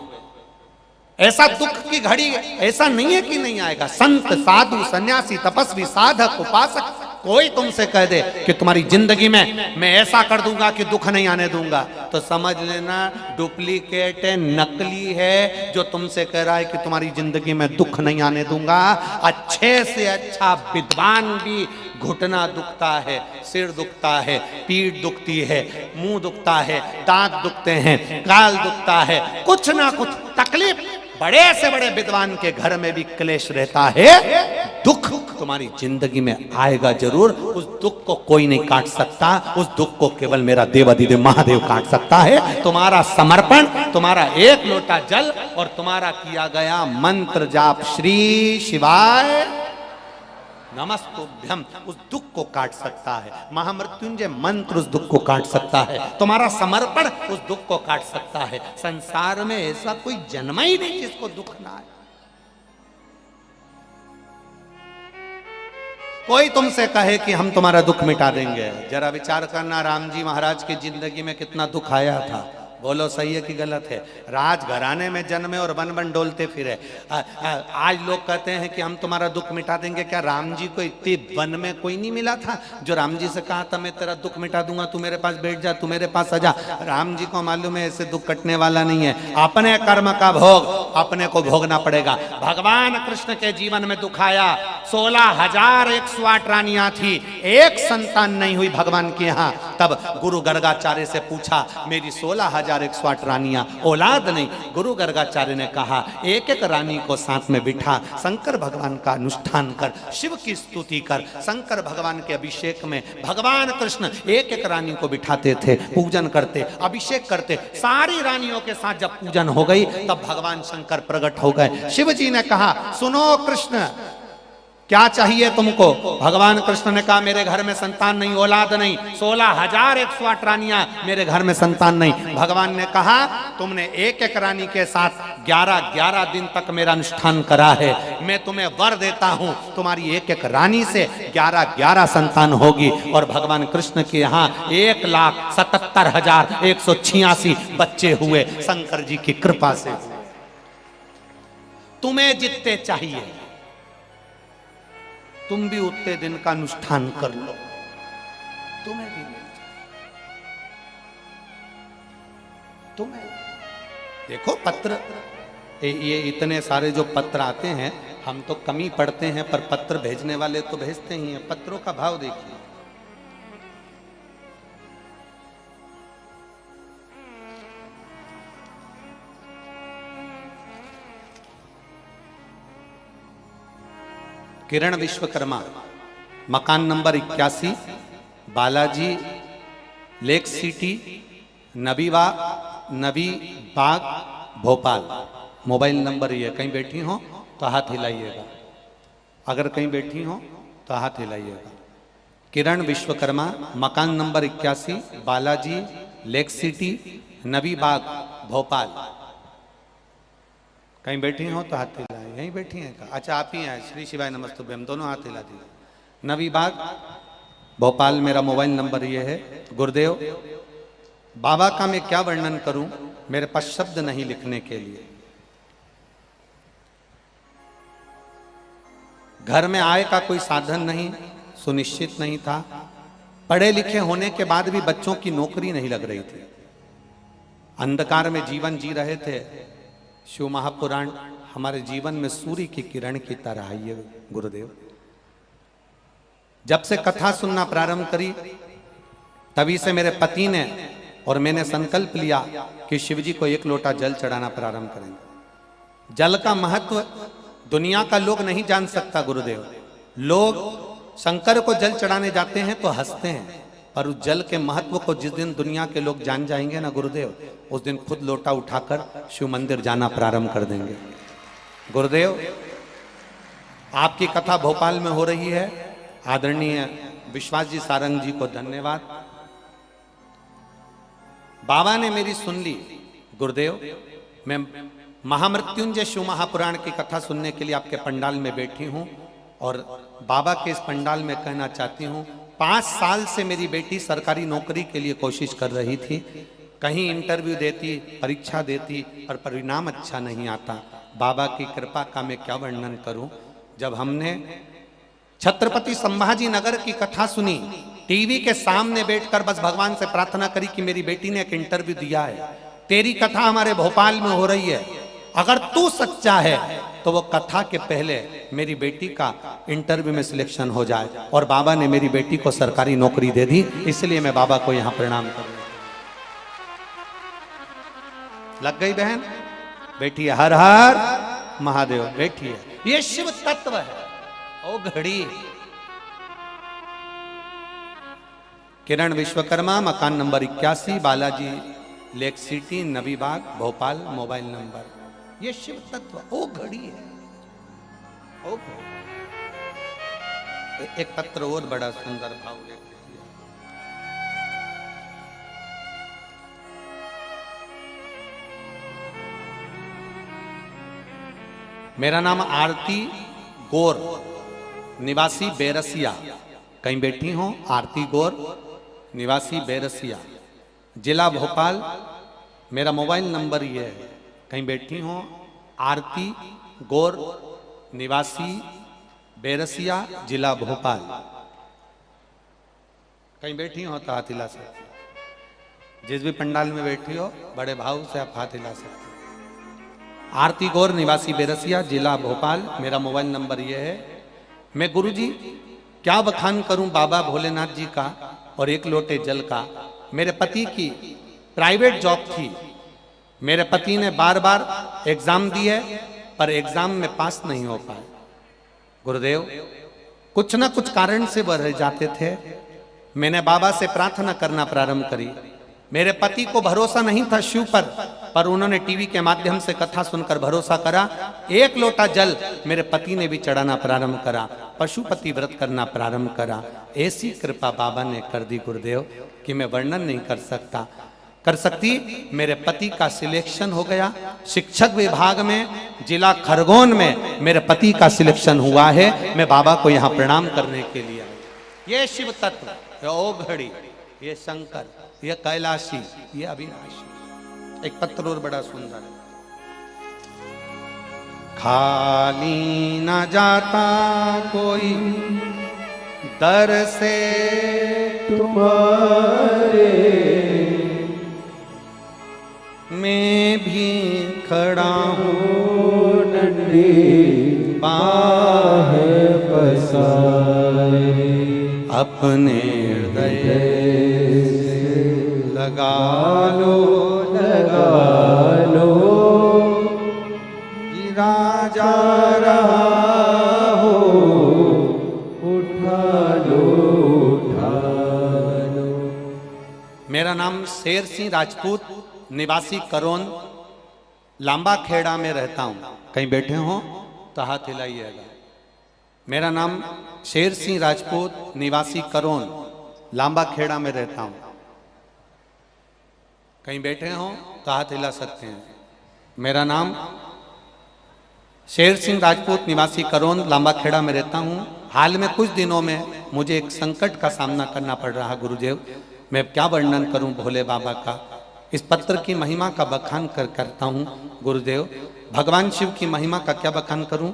ऐसा दुख की घड़ी ऐसा नहीं है कि नहीं आएगा। संत, साधु, सन्यासी, तपस्वी, साधक, उपासक, कोई तुमसे कह दे कि तुम्हारी जिंदगी में मैं ऐसा कर दूंगा कि दुख नहीं आने दूंगा, तो समझ लेना डुप्लीकेट है, नकली है, जो तुमसे कह रहा है कि तुम्हारी जिंदगी में दुख नहीं आने दूंगा। अच्छे से अच्छा विद्वान भी घुटना दुखता है, सिर दुखता है, पीठ दुखती है, मुंह दुखता है, दांत दुखते हैं, गाल दुखता है, कुछ ना कुछ तकलीफ, बड़े से बड़े विद्वान के घर में भी क्लेश रहता है। दुख तुम्हारी जिंदगी में आएगा जरूर, उस दुख को कोई नहीं काट सकता, उस दुख को केवल मेरा देवाधिदेव महादेव काट सकता है। तुम्हारा समर्पण, तुम्हारा एक लोटा जल और तुम्हारा किया गया मंत्र जाप श्री शिवाय नमस्तुभ्यम उस दुख को काट सकता है। महामृत्युंजय मंत्र उस दुख को काट सकता है। तुम्हारा समर्पण उस दुख को काट सकता है। संसार में ऐसा कोई जन्म ही नहीं जिसको दुख ना आए। कोई तुमसे कहे कि हम तुम्हारा दुख मिटा देंगे, जरा विचार करना राम जी महाराज की जिंदगी में कितना दुख आया था। बोलो सही है कि गलत है? राजघराने में जन्मे और वन वन डोलते फिरे। आज लोग कहते हैं कि हम तुम्हारा दुख मिटा देंगे। क्या राम जी को इतने वन में कोई नहीं मिला था जो राम जी से कहा था मैं तेरा दुख मिटा दूंगा, तू मेरे पास बैठ जा, तू मेरे पास आ जा? राम जी को मालूम है ऐसे दुख कटने वाला नहीं है। अपने कर्म का भोग अपने को भोगना पड़ेगा। भगवान कृष्ण के जीवन में दुख आया। 16,108 रानियां थी, एक संतान नहीं हुई भगवान के यहाँ। तब गुरु गर्गाचार्य से पूछा मेरी 16,108 रानियां, औलाद नहीं। गुरु गर्गाचार्य ने कहा एक एक रानी को साथ में बिठा, शंकर भगवान का अनुष्ठान कर, शिव की स्तुति कर। शंकर भगवान के अभिषेक में भगवान कृष्ण एक एक रानी को बिठाते थे, पूजन करते, अभिषेक करते। सारी रानियों के साथ जब पूजन हो गई तब भगवान शंकर प्रकट हो गए। शिव जी ने कहा सुनो कृष्ण क्या चाहिए तुमको? भगवान कृष्ण ने कहा मेरे घर में संतान नहीं, औलाद नहीं, 16,108 रानियां, मेरे घर में संतान नहीं। भगवान ने कहा तुमने एक एक रानी के साथ 11-11 दिन तक मेरा अनुष्ठान करा है, मैं तुम्हें वर देता हूं तुम्हारी एक एक रानी से 11-11 संतान होगी। और भगवान कृष्ण के यहाँ 1,77,186 बच्चे हुए शंकर जी की कृपा से। तुम्हें जितने चाहिए तुम भी उतने दिन का अनुष्ठान कर लो, तुम्हें भी मिल जाए। तुम्हें देखो पत्र, ये इतने सारे जो पत्र आते हैं हम तो कम ही पढ़ते हैं, पर पत्र भेजने वाले तो भेजते ही हैं। पत्रों का भाव देखिए। किरण विश्वकर्मा, मकान नंबर 81, बालाजी लेक सिटी, नबी बाग, भोपाल। मोबाइल नंबर ये। कहीं बैठी हो तो हाथ हिलाइएगा, अगर कहीं बैठी हो तो हाथ हिलाइएगा। किरण विश्वकर्मा, मकान नंबर 81, बालाजी लेक सिटी, नबी बाग, भोपाल। कहीं बैठी हो तो हाथ हिलाए। यहीं बैठी हैं का? अच्छा आप ही हैं। श्री शिवाय नमस्तुभ्यम, दोनों हाथ हिला दिए। नबी बाग, भोपाल मेरा मोबाइल नंबर ये है। गुरुदेव बाबा का मैं क्या वर्णन करूं, मेरे पास शब्द नहीं लिखने के लिए। घर में आय का कोई साधन नहीं, सुनिश्चित नहीं था। पढ़े लिखे होने के बाद भी बच्चों की नौकरी नहीं लग रही थी। अंधकार में जीवन जी रहे थे। शिव महापुराण हमारे जीवन में सूर्य की किरण की तरह आई है। गुरुदेव जब से कथा सुनना प्रारंभ करी तभी से मेरे पति ने और मैंने संकल्प लिया कि शिव जी को एक लोटा जल चढ़ाना प्रारंभ करेंगे। जल का महत्व दुनिया का लोग नहीं जान सकता गुरुदेव। लोग शंकर को जल चढ़ाने जाते हैं तो हंसते हैं, पर उस जल के महत्व को जिस दिन दुनिया के लोग जान जाएंगे ना गुरुदेव, उस दिन खुद लोटा उठाकर शिव मंदिर जाना प्रारंभ कर देंगे। गुरुदेव आपकी कथा भोपाल में हो रही है। आदरणीय विश्वास जी सारंग जी को धन्यवाद। बाबा ने मेरी सुन ली। गुरुदेव मैं महामृत्युंजय शिव महापुराण की कथा सुनने के लिए आपके पंडाल में बैठी हूं और बाबा के इस पंडाल में कहना चाहती हूं 5 साल से मेरी बेटी सरकारी नौकरी के लिए कोशिश कर रही थी। कहीं इंटरव्यू देती, परीक्षा देती, पर परिणाम अच्छा नहीं आता। बाबा की कृपा का मैं क्या वर्णन करूं। जब हमने छत्रपति संभाजी नगर की कथा सुनी टीवी के सामने बैठकर बस भगवान से प्रार्थना करी कि मेरी बेटी ने एक इंटरव्यू दिया है, तेरी कथा हमारे भोपाल में हो रही है, अगर तू सच्चा है तो वो कथा के पहले मेरी बेटी का इंटरव्यू में सिलेक्शन हो जाए। और बाबा ने मेरी बेटी को सरकारी नौकरी दे दी, इसलिए मैं बाबा को यहां प्रणाम करूं। लग गई बहन? बेटी हर हर महादेव, बेटी है, ये शिव तत्व है। ओ घड़ी किरण विश्वकर्मा, मकान नंबर 81, बालाजी लेक सिटी, नबी बाग, भोपाल, मोबाइल नंबर। ये शिव तत्व ओ घड़ी है। ओ एक पत्र और बड़ा सुंदर भाव लेते हैं। मेरा नाम आरती गौर, निवासी बेरसिया। कहीं बैठी हो? आरती गौर, निवासी बेरसिया, जिला भोपाल। मेरा मोबाइल नंबर ये है। कहीं बैठी हो? आरती गौर, निवासी बेरसिया, जिला भोपाल। कहीं बैठी हो तो हाथ हिला सकते हो। जिस भी पंडाल में बैठी हो बड़े भाव से आप हाथ हिला सकते हो। आरती गौर, निवासी बेरसिया, जिला भोपाल। मेरा मोबाइल नंबर ये है। मैं गुरुजी क्या बखान करूं बाबा भोलेनाथ जी का और एक लोटे जल का। मेरे पति की प्राइवेट जॉब थी। मेरे पति ने बार बार एग्जाम दिए पर एग्जाम में पास नहीं हो पाए। गुरुदेव, कुछ ना कुछ कारण से वह रह जाते थे। मैंने बाबा से प्रार्थना करना प्रारंभ करी। मेरे पति को भरोसा नहीं था शिव पर उन्होंने टीवी के माध्यम से कथा सुनकर भरोसा करा। एक लोटा जल मेरे पति ने भी चढ़ाना प्रारंभ करा, पशुपति व्रत करना प्रारंभ करा। ऐसी कृपा बाबा ने कर दी गुरुदेव कि मैं वर्णन नहीं कर सकती। मेरे पति का सिलेक्शन हो गया शिक्षक विभाग में, जिला खरगोन में मेरे पति का सिलेक्शन हुआ है। मैं बाबा को यहाँ प्रणाम करने के लिए आया। ये शिव तत्व, ये ओ घड़ी, ये शंकर, ये कैलाशी, ये अविनाशी। एक पत्र और बड़ा सुंदर है। खाली न जाता कोई दर से तुम्हारे, मैं भी खड़ा हूँ नन्ही बाह पसारे, अपने हृदय लगा लो गिरा जा रहा हो, उठा लो। मेरा नाम शेर सिंह राजपूत, निवासी करोन, लांबा खेड़ा में रहता हूं। कहीं बैठे हो तो हाथ हिलाइएगा। मेरा नाम शेर सिंह राजपूत, निवासी करोन, लांबा खेड़ा में रहता हूं। कहीं बैठे हो तो हाथ हिला सकते हैं। मेरा नाम शेर सिंह राजपूत, निवासी करोन, लांबा खेड़ा में रहता हूं। हाल में कुछ दिनों में मुझे एक संकट का सामना करना पड़ रहा। गुरुदेव, मैं क्या वर्णन करूं भोले बाबा का। इस पत्र की महिमा का बखान करता हूं गुरुदेव। भगवान शिव की महिमा का क्या बखान करूं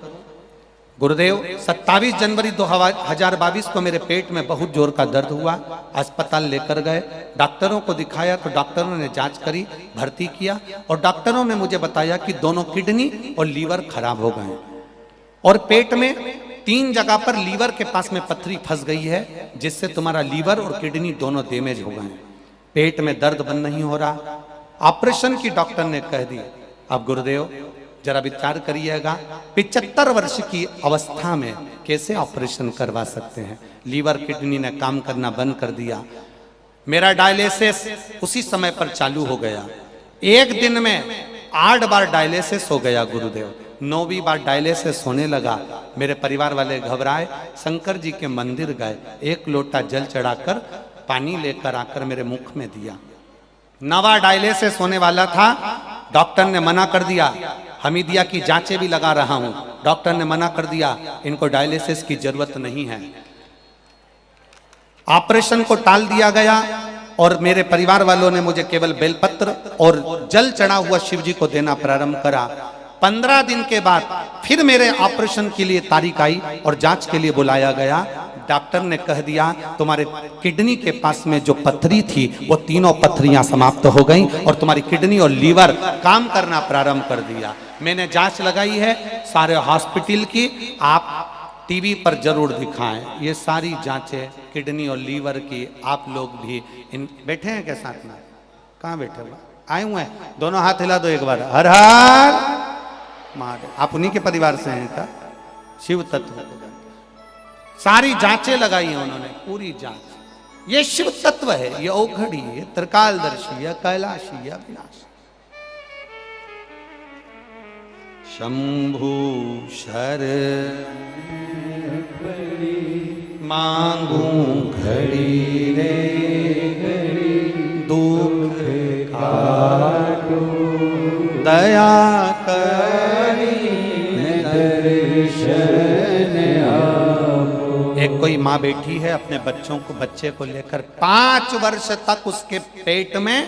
गुरुदेव। 27 जनवरी 2022 को मेरे पेट में बहुत जोर का दर्द हुआ। अस्पताल लेकर गए, डॉक्टरों को दिखाया तो डॉक्टरों ने जांच करी, भर्ती किया और डॉक्टरों ने मुझे बताया कि दोनों किडनी और लीवर खराब हो गए और पेट में 3 जगह पर लीवर के पास में पथरी फंस गई है, जिससे तुम्हारा लीवर और किडनी दोनों डैमेज हो गए। पेट में दर्द बंद नहीं हो रहा। ऑपरेशन की डॉक्टर ने कह दी। अब गुरुदेव जरा विचार करिएगा, 75 वर्ष की अवस्था में कैसे ऑपरेशन करवा सकते हैं। लीवर किडनी ने काम करना बंद कर दिया। मेरा डायलिसिस उसी समय पर चालू हो गया। एक दिन में 8 बार डायलिसिस हो गया गुरुदेव। 9वीं बार डायलिसिस होने लगा। मेरे परिवार वाले घबराए, शंकर जी के मंदिर गए, 1 लोटा जल चढ़ाकर पानी लेकर आकर मेरे मुख में दिया। 9वां डायलिसिस होने वाला था। डॉक्टर ने मना कर दिया। हमीदिया की जांचें भी लगा रहा हूं, डॉक्टर ने मना कर दिया, इनको डायलिसिस की जरूरत नहीं है। ऑपरेशन को टाल दिया गया और मेरे परिवार वालों ने मुझे केवल बेलपत्र और जल चढ़ा हुआ शिव जी को देना प्रारंभ करा। 15 दिन के बाद फिर मेरे ऑपरेशन के लिए तारीख आई और जांच के लिए बुलाया गया। डॉक्टर ने कह दिया तुम्हारे किडनी के पास में जो पथरी थी वो तीनों पथरियां समाप्त हो गई और तुम्हारी किडनी और लीवर काम करना प्रारंभ कर दिया। मैंने जांच लगाई है सारे हॉस्पिटल की, आप टीवी पर जरूर दिखाएं। ये सारी जांचें किडनी और लीवर की, आप लोग भी इन बैठे हैं क्या साथ में? कहाँ बैठे हुए? आए हुए हैं? दोनों हाथ हिला दो एक बार। हर हर महादेव। आप उन्हीं के परिवार से हैं क्या? शिव तत्व सारी जांचें लगाई हैं उन्होंने, पूरी जांच। ये शिव तत्व है, ये औघड़ी है, त्रिकालदर्शी है, कैलाशी है, विनाशी। शंभु शर मांगू घड़ी रे दुख काटो दया करी दर्शन आपो। एक कोई माँ बैठी है अपने बच्चे को लेकर 5 वर्ष तक उसके पेट में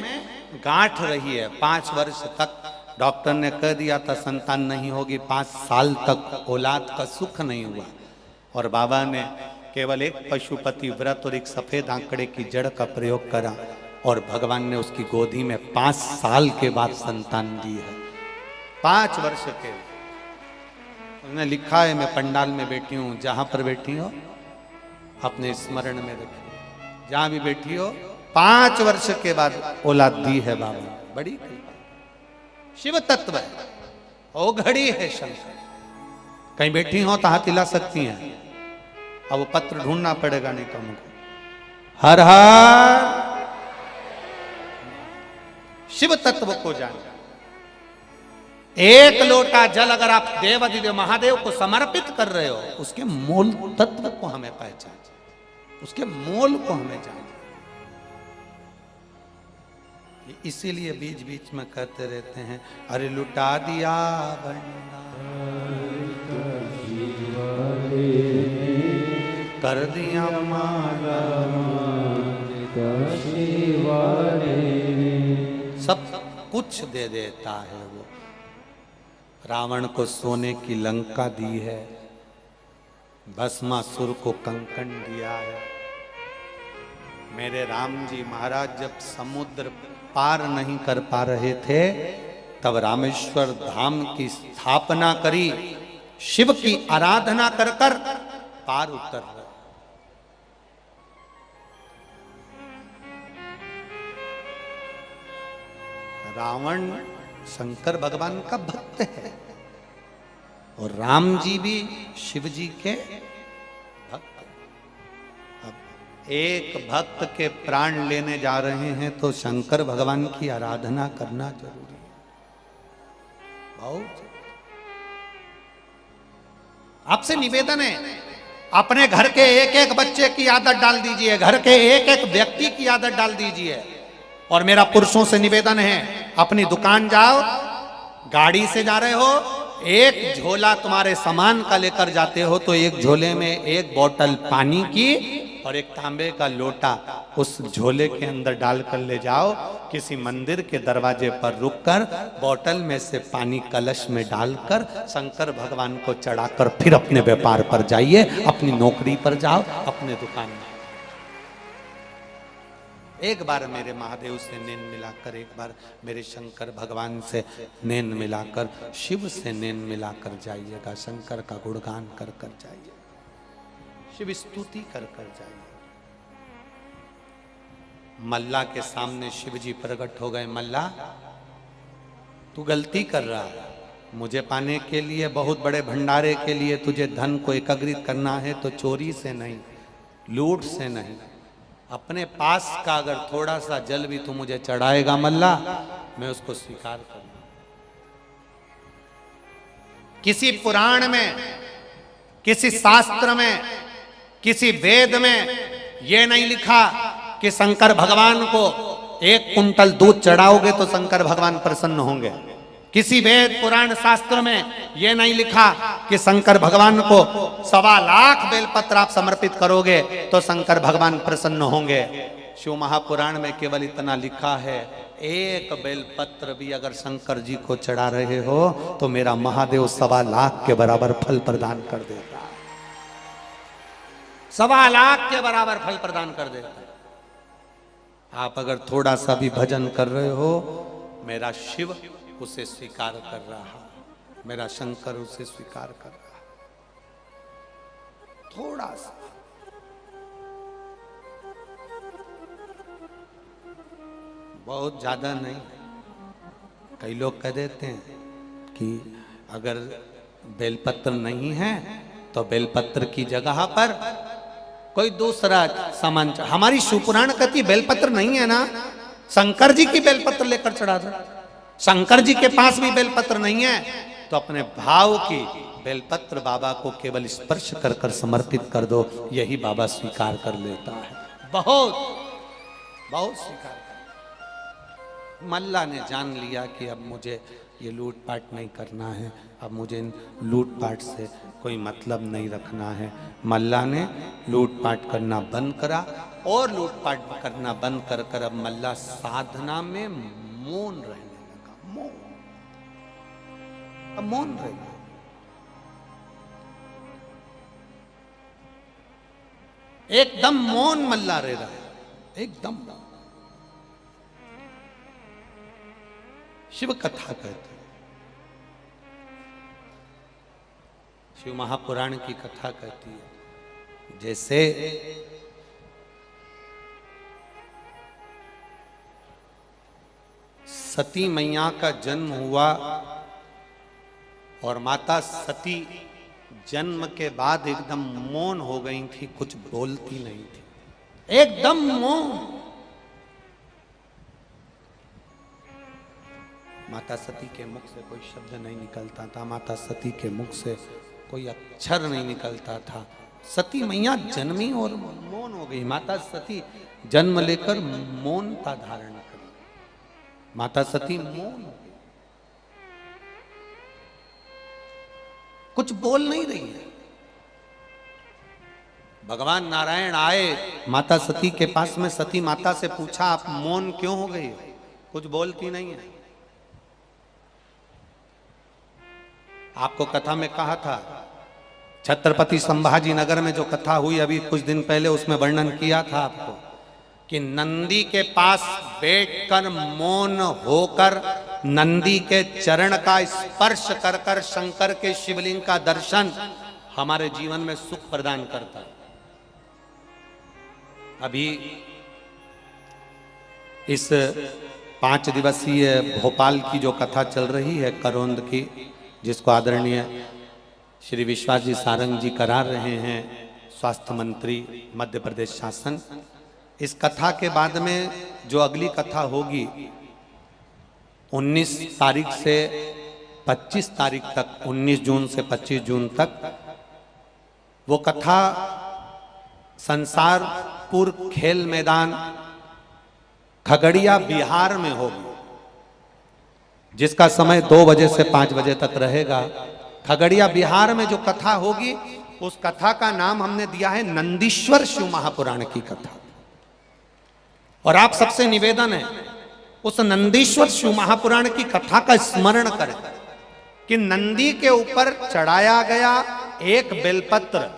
गांठ रही है। 5 वर्ष तक डॉक्टर ने कह दिया था संतान नहीं होगी, 5 साल तक औलाद का सुख नहीं हुआ। और बाबा ने केवल एक पशुपति व्रत और एक सफेद आंकड़े की जड़ का प्रयोग करा और भगवान ने उसकी गोदी में 5 साल के बाद संतान दी है। 5 वर्ष के उन्होंने लिखा है, मैं पंडाल में बैठी हूँ, जहां पर बैठी हो अपने स्मरण में रखिए, जहां भी बैठी हो 5 वर्ष के बाद औलाद दी है बाबा। बड़ी शिव तत्व है, औघड़ी है शंकर। कहीं बैठी हो तो हाथ हिला सकती हैं। अब वो पत्र ढूंढना पड़ेगा नहीं तो हमको। हर हर शिव तत्व को जान। एक लोटा जल अगर आप देवाधिदेव महादेव को समर्पित कर रहे हो, उसके मूल तत्व को हमें पहचान, उसके मूल को हमें जान। इसीलिए बीच बीच में कहते रहते हैं, अरे लुटा दिया कर दिया माला सब कुछ दे देता है वो। रावण को सोने की लंका दी है, भस्मासुर को कंकण दिया है। मेरे राम जी महाराज जब समुद्र पार नहीं कर पा रहे थे तब रामेश्वर धाम की स्थापना करी, शिव की आराधना कर कर पार उतर रहे। रावण शंकर भगवान का भक्त है और राम जी भी शिव जी के भक्त। अब एक भक्त के प्राण लेने जा रहे हैं तो शंकर भगवान की आराधना करना जरूरी है, बहुत। आपसे निवेदन है, अपने घर के एक एक बच्चे की आदत डाल दीजिए, घर के एक एक व्यक्ति की आदत डाल दीजिए। और मेरा पुरुषों से निवेदन है, अपनी दुकान जाओ, गाड़ी से जा रहे हो, एक झोला तुम्हारे सामान का लेकर जाते हो तो एक झोले में एक बोतल पानी की और एक तांबे का लोटा उस झोले के अंदर डालकर ले जाओ। किसी मंदिर के दरवाजे पर रुककर बोतल में से पानी कलश में डालकर शंकर भगवान को चढ़ाकर फिर अपने व्यापार पर जाइए, अपनी नौकरी पर जाओ, अपने दुकान में। एक बार मेरे महादेव से नैन मिलाकर, एक बार मेरे शंकर भगवान से नैन मिलाकर, शिव से नैन मिलाकर जाइएगा। शंकर का गुणगान कर कर जाइए, शिव स्तुति कर कर जाइए। मल्ला के सामने शिव जी प्रकट हो गए। मल्ला, तू गलती कर रहा है, मुझे पाने के लिए, बहुत बड़े भंडारे के लिए तुझे धन को एकत्रित करना है तो चोरी से नहीं, लूट से नहीं, अपने पास का अगर थोड़ा सा जल भी तू मुझे चढ़ाएगा मल्ला, मैं उसको स्वीकार करूंगा। किसी पुराण में, किसी शास्त्र में, किसी वेद में यह नहीं लिखा कि शंकर भगवान को 1 कुंटल दूध चढ़ाओगे तो शंकर भगवान प्रसन्न होंगे। किसी वेद पुराण शास्त्र में यह नहीं लिखा कि शंकर भगवान को 1.25 लाख बेलपत्र आप समर्पित करोगे तो शंकर भगवान प्रसन्न होंगे। शिव महापुराण में केवल इतना लिखा है, 1 बेलपत्र भी अगर शंकर जी को चढ़ा रहे हो तो मेरा महादेव 1.25 लाख के बराबर फल प्रदान कर देता। 1.25 लाख के बराबर फल प्रदान कर देता है। आप अगर थोड़ा सा भी भजन कर रहे हो, मेरा शिव उसे स्वीकार कर रहा, मेरा शंकर उसे स्वीकार कर रहा। थोड़ा सा बहुत ज्यादा नहीं। कई लोग कह देते हैं कि अगर बेलपत्र नहीं है तो बेलपत्र की जगह पर कोई दूसरा सामान। हमारी शिवपुराण कहती बेलपत्र नहीं है ना, शंकर जी की बेलपत्र लेकर चढ़ा दो। शंकर जी के पास भी बेलपत्र नहीं है तो अपने भाव की बेलपत्र बाबा को केवल स्पर्श कर कर समर्पित कर दो, यही बाबा स्वीकार कर लेता है। बहुत बहुत स्वीकार। मल्ला ने जान लिया कि अब मुझे ये लूटपाट नहीं करना है, अब मुझे लूटपाट से कोई मतलब नहीं रखना है। मल्ला ने लूटपाट करना बंद करा और लूटपाट करना बंद कर कर अब मल्ला साधना में मौन रहने लगा। मौन, अब मौन रहेगा। एकदम मौन मल्ला रह रहा है, एकदम। शिव कथा कहते हैं, शिव महापुराण की कथा कहती है। जैसे सती मैया का जन्म हुआ और माता सती जन्म के बाद एकदम मौन हो गई थी, कुछ बोलती नहीं थी, एकदम मौन। माता सती के मुख से कोई शब्द नहीं निकलता था, माता सती के मुख से कोई अक्षर नहीं निकलता था। सती मैया जन्मी और मौन हो गई। माता सती जन्म लेकर मौनता धारण करी, माता सती मौन हो गई, कुछ बोल नहीं रही है। भगवान नारायण आए माता सती के पास में, सती माता से पूछा आप मौन क्यों हो गई, कुछ बोलती नहीं है। आपको कथा में कहा था, छत्रपति संभाजी नगर में जो कथा हुई अभी कुछ दिन पहले, उसमें वर्णन किया था आपको कि नंदी के पास बैठकर मौन होकर नंदी के चरण का स्पर्श कर कर शंकर के शिवलिंग का दर्शन हमारे जीवन में सुख प्रदान करता है। अभी इस 5 दिवसीय भोपाल की जो कथा चल रही है करोंद की, जिसको आदरणीय श्री विश्वास जी सारंग जी करा रहे हैं, स्वास्थ्य मंत्री मध्य प्रदेश शासन। इस कथा के बाद में जो अगली कथा होगी 19 तारीख से 25 तारीख तक, 19 जून से 25 जून तक, वो कथा संसारपुर खेल मैदान खगड़िया बिहार में होगी, जिसका समय 2 बजे से 5 बजे तक रहेगा। खगड़िया बिहार में जो कथा होगी उस कथा का नाम हमने दिया है नंदीश्वर शिव महापुराण की कथा। और आप सबसे निवेदन है उस नंदीश्वर शिव महापुराण की कथा का स्मरण करें कि नंदी के ऊपर चढ़ाया गया एक बेलपत्र,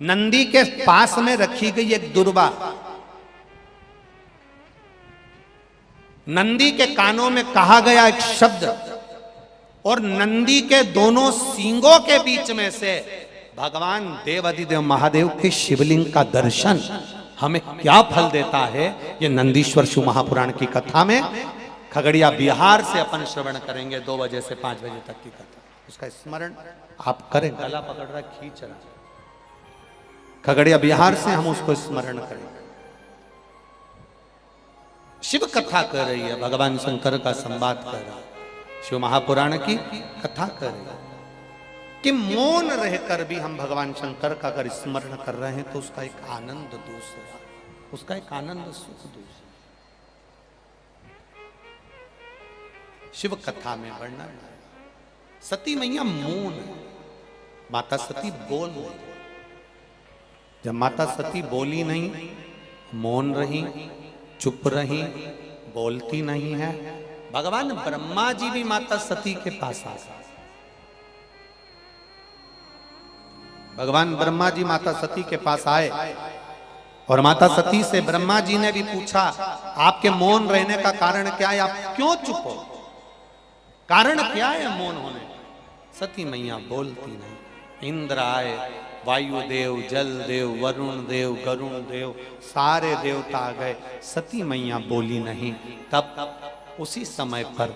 नंदी के पास में रखी गई एक दुर्वा, नंदी के कानों में कहा गया एक शब्द, और नंदी के दोनों सींगों के बीच में से भगवान देवाधिदेव महादेव के शिवलिंग का दर्शन हमें क्या फल देता है, ये नंदीश्वर शिव महापुराण की कथा में खगड़िया बिहार से अपन श्रवण करेंगे 2 बजे से 5 बजे तक की कथा। उसका स्मरण आप करें, गला पकड़ रहा खींच रहा, खगड़िया बिहार से हम उसको स्मरण करें। शिव कथा कर रही है, भगवान शंकर का संवाद कर रहा है, शिव महापुराण की कथा कर रही है कि मौन रहकर भी हम भगवान शंकर का अगर स्मरण कर रहे हैं तो उसका एक आनंद दूसरा, उसका एक आनंद सुख दूसरा। शिव कथा में वर्णन है, सती मैया मौन है, माता सती बोल नहीं। जब माता सती बोली नहीं, मौन रही, चुप रही, बोलती नहीं है, भगवान ब्रह्मा जी भी माता सती के पास आ गए। भगवान ब्रह्मा जी माता सती के पास आए और माता सती से ब्रह्मा जी ने भी पूछा, आपके मौन रहने का कारण क्या है, आप क्यों चुप हो, कारण क्या है मौन होने। सती मैया बोलती नहीं। इंद्र आए, वायु देव, जल देव, वरुण देव, गरुण देव, सारे देवता आ गए, सती मैया बोली नहीं। तब उसी समय पर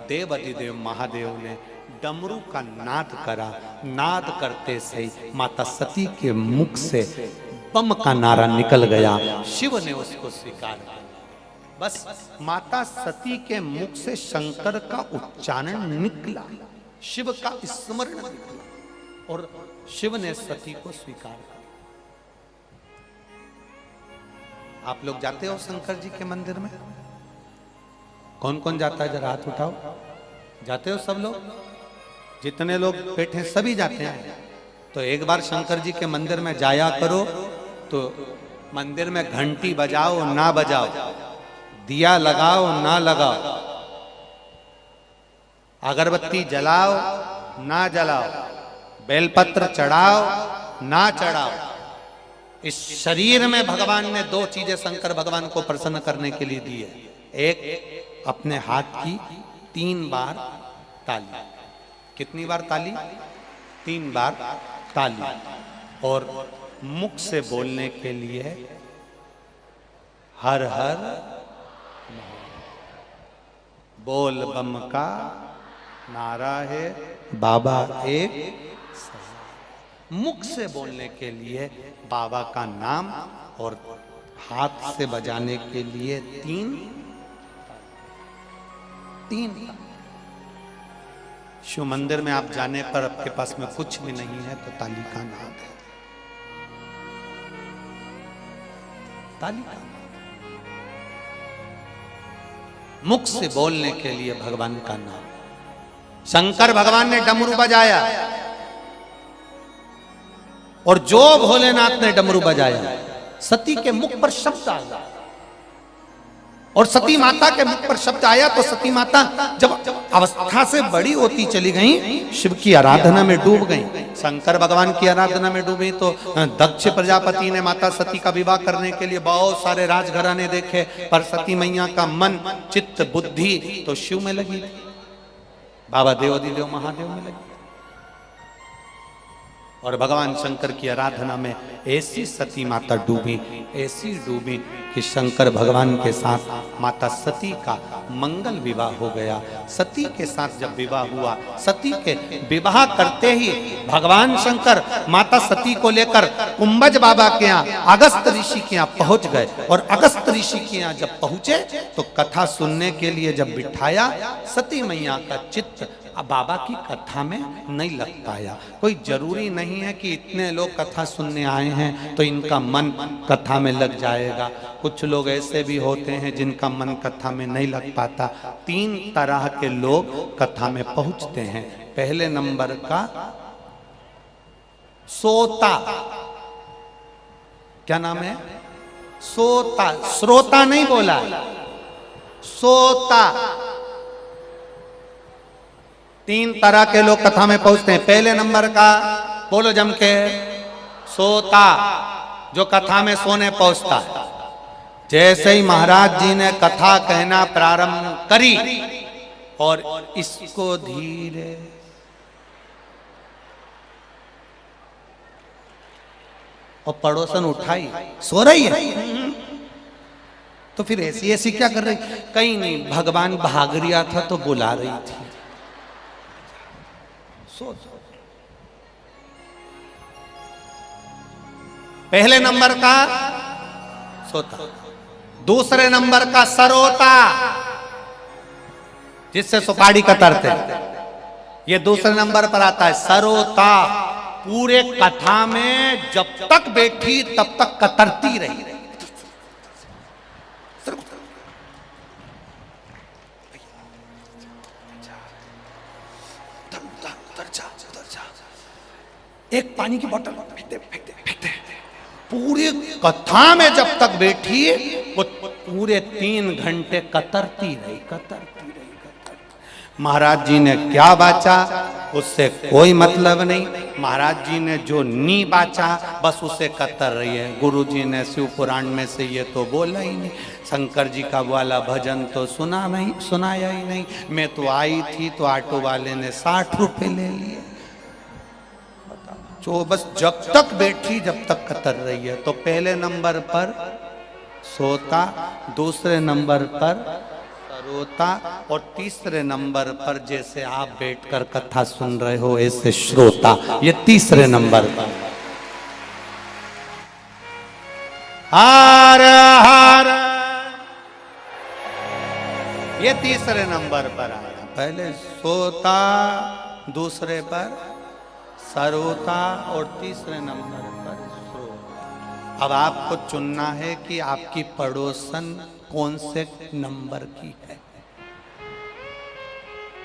देव अधिदेव महादेव ने डमरू का नाद करा। नाद करते से माता सती के मुख से बम का नारा निकल गया। शिव ने उसको स्वीकार किया। बस माता सती के मुख से शंकर का उच्चारण निकला, शिव का स्मरण निकला और शिव ने सती को स्वीकार किया। आप लोग जाते हो शंकर जी के मंदिर में? कौन कौन जाता है, जरा हाथ उठाओ। जाते हो सब लोग? जितने लोग बैठे सभी जाते हैं। तो एक बार शंकर जी के मंदिर में जाया करो, तो मंदिर में घंटी बजाओ ना बजाओ, दिया लगाओ ना लगाओ, अगरबत्ती जलाओ ना जलाओ, बेलपत्र चढ़ाओ ना चढ़ाओ, इस शरीर में भगवान ने दो चीजें शंकर भगवान को प्रसन्न करने के लिए दी है। एक अपने हाथ की 3 बार ताली। कितनी बार ताली? 3 बार ताली। और मुख से बोलने के लिए हर हर बोल बम का नारा है, बाबा एक। मुख से बोलने के लिए बाबा का नाम और हाथ से बजाने के लिए 3 शिव मंदिर में आप जाने पर आपके पास में कुछ भी नहीं है तो ताली का नाद है। ताली का मुख से बोलने के लिए भगवान का नाम। शंकर भगवान ने डमरू बजाया और जो भोलेनाथ ने डमरू बजाया, सती के मुख पर शब्द आया और सती माता के मुख पर शब्द आया तो सती माता जब अवस्था से बड़ी होती चली गई, शिव की आराधना में डूब गई, शंकर भगवान की आराधना में डूबी। तो दक्ष प्रजापति ने माता सती का विवाह करने के लिए बहुत सारे राजघराने देखे, पर सती मैया का मन, चित्त, बुद्धि तो शिव में लगी, बाबा देवाधिदेव महादेव में लगी। और भगवान शंकर की आराधना में ऐसी सती माता डूबी, ऐसी डूबी कि शंकर भगवान के साथ माता सती का मंगल विवाह हो गया। सती के साथ जब विवाह हुआ, सती के विवाह करते ही भगवान शंकर माता सती को लेकर कुंभज बाबा के यहाँ, अगस्त ऋषि के यहाँ पहुंच गए। और अगस्त ऋषि के यहाँ जब पहुंचे तो कथा सुनने के लिए जब बिठाया, सती मैया का चित्त बाबा की कथा में नहीं लग पाया। कोई जरूरी नहीं है कि इतने लोग कथा सुनने आए हैं तो इनका मन कथा में लग जाएगा। कुछ लोग ऐसे भी होते हैं जिनका मन कथा में नहीं लग पाता। 3 तरह के लोग कथा में पहुंचते हैं। पहले नंबर का सोता। क्या नाम है? सोता। श्रोता नहीं बोला, सोता। 3 तरह के लोग कथा में पहुंचते हैं। पहले नंबर का, बोलो जम के, सोता, जो कथा में सोने पहुंचता है। जैसे ही महाराज जी ने कथा कहना प्रारंभ करी और इसको धीरे और पड़ोसन उठाई, सो रही है तो फिर ऐसी ऐसी क्या कर रही? कहीं नहीं, भगवान भाग रिया था तो बुला रही थी। पहले नंबर का सोता। दूसरे नंबर का सरोता, जिससे सुपारी कतरते, ये दूसरे नंबर पर आता है। सरोता पूरे कथा में जब तक बैठी तब तक कतरती रही। एक पानी की बोतल फेंकते फेंकते फेंकते, पूरी कथा में जब तक बैठी वो पूरे 3 घंटे कतरती रही, कतरती रही, कतरती। महाराज जी ने क्या बाचा? उससे कोई मतलब नहीं। महाराज जी ने जो नी बाचा बस उसे कतर रही है। गुरु जी ने शिव पुराण में से ये तो बोला ही नहीं। शंकर जी का वाला भजन तो सुनाया ही नहीं। मैं तो आई थी तो ऑटो वाले ने 60 रुपए ले लिए। जो बस जब तक बैठी जब तक कतर रही है। तो पहले नंबर पर सोता, दूसरे नंबर पर सरोता और तीसरे नंबर पर जैसे आप बैठकर कथा सुन रहे हो ऐसे श्रोता। ये तीसरे नंबर पर। हर हर ये तीसरे नंबर पर आया। पहले सोता, दूसरे पर सरोता और तीसरे नंबर पर श्रोता। अब आपको चुनना है कि आपकी पड़ोसन कौन से नंबर की है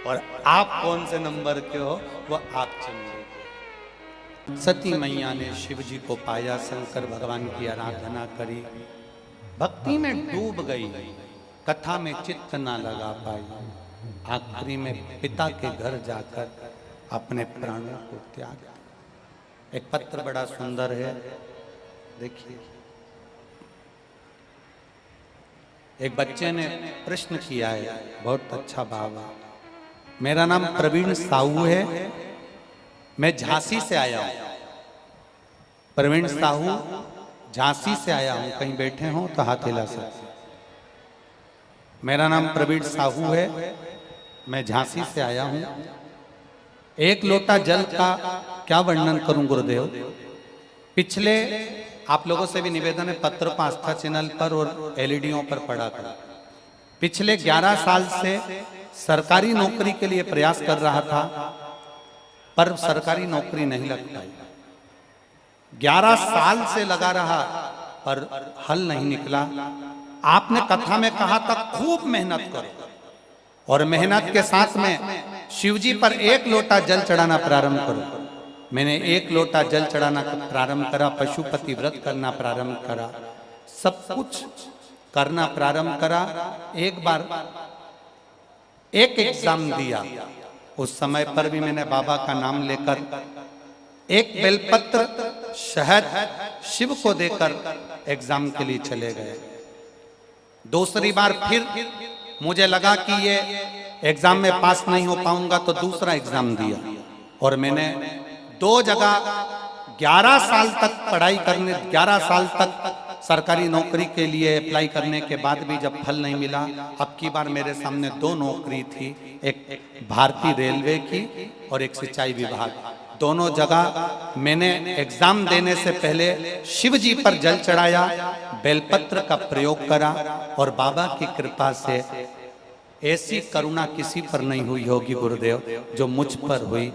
और आप कौन से नंबर के हो वो आप चुन लीजिए। सती मैया ने शिव जी को पाया, शंकर भगवान की आराधना करी, भक्ति में डूब गई, कथा में चित्त ना लगा पाई। आखिरी में पिता के घर जाकर अपने प्राणों को त्याग दिया। एक पत्र बड़ा सुंदर है, देखिए। एक बच्चे ने प्रश्न किया है, बहुत अच्छा भाव। मेरा नाम प्रवीण साहू है, मैं झांसी से आया हूं। प्रवीण साहू, झांसी से आया हूं। कहीं बैठे हो तो हाथ हिला सकते। मेरा नाम प्रवीण साहू है, मैं झांसी से आया हूं। एक लोटा जल का क्या वर्णन करूं गुरुदेव। पिछले आप लोगों से भी निवेदन है, पत्र को आस्था चैनल पर और एलईडीओं पर पढ़ा करो। पिछले 11 साल से सरकारी नौकरी के लिए प्रयास कर रहा था, पर सरकारी नौकरी नहीं लग पाई। 11 साल से लगा रहा पर हल नहीं निकला। आपने कथा में कहा था खूब मेहनत करो और मेहनत के साथ में शिवजी पर एक लोटा जल चढ़ाना प्रारंभ करो। मैंने एक लोटा जल चढ़ाना प्रारंभ करा, पशुपति व्रत करना प्रारंभ करा, सब कुछ करना प्रारंभ करा। एक बार एक एग्जाम दिया। उस समय पर भी मैंने बाबा का नाम लेकर एक बेलपत्र, शहद शिव को देकर एग्जाम के लिए चले गए। दूसरी बार फिर मुझे लगा कि ये एग्जाम में पास नहीं हो पाऊंगा, तो दूसरा एग्जाम दिया और मैंने 2 जगह 11 साल तक पढ़ाई करने, 11 साल तक सरकारी नौकरी के लिए अप्लाई करने के बाद भी जब फल नहीं मिला, अब की बार मेरे सामने 2 नौकरी थी, एक भारतीय रेलवे की और एक सिंचाई विभाग। दोनों जगह मैंने एग्जाम देने से पहले शिव जी पर जल चढ़ाया, बेलपत्र का प्रयोग करा और बाबा की कृपा से ऐसी करुणा किसी पर नहीं हुई होगी गुरुदेव जो मुझ पर हुई।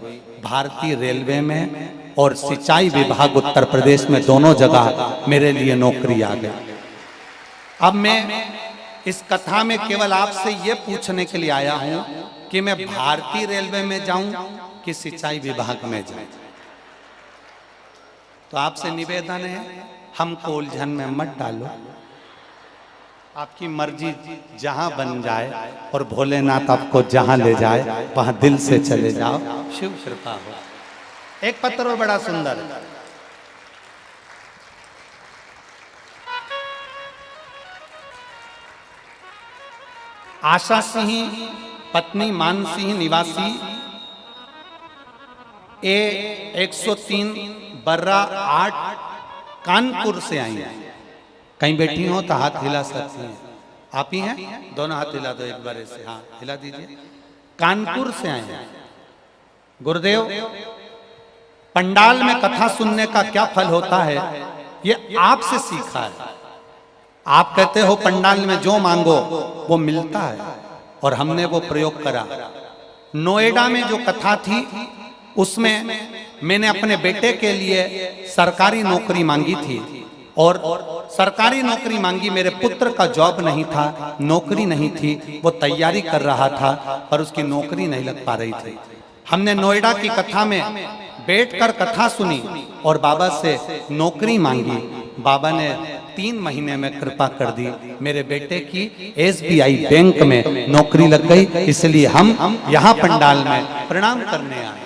भारतीय रेलवे में और सिंचाई विभाग उत्तर प्रदेश में दोनों जगह मेरे लिए नौकरी आ गई। अब मैं इस कथा में केवल आपसे ये पूछने के लिए आया हूं कि मैं भारतीय रेलवे में जाऊं कि सिंचाई विभाग में जाऊं। तो आपसे निवेदन है, हमको उलझन में मत डालो। आपकी मर्जी जहां बन जाए और भोलेनाथ आपको जहां ले जाए वहां दिल से चले जाओ, शिव कृपा हो। एक पत्र और बड़ा सुंदर, आशा सिंह पत्नी मान सिंह निवासी A103 बर्रा 8 कानपुर से आई हैं। कहीं बैठी हो तो हाथ हिला सकती हैं। आप ही हैं? दोनों हाथ हिला दो एक बार ऐसे, हाँ हिला दीजिए। कानपुर से आए हैं। गुरुदेव, पंडाल में कथा सुनने का क्या फल होता है ये आपसे सीखा है। आप कहते हो पंडाल में जो मांगो वो मिलता है और हमने वो प्रयोग करा। नोएडा में जो कथा थी उसमें मैंने अपने बेटे के लिए सरकारी नौकरी मांगी थी और सरकारी नौकरी मांगी। मेरे पुत्र का जॉब नहीं था, नौकरी नहीं थी, वो तैयारी कर रहा था पर उसकी नौकरी नहीं लग पा रही थी। हमने नोएडा की कथा में बैठकर कथा सुनी और बाबा से नौकरी मांगी। बाबा ने 3 महीने में कृपा कर दी। मेरे बेटे की SBI बैंक में नौकरी लग गई। इसलिए हम यहाँ पंडाल में प्रणाम करने आए।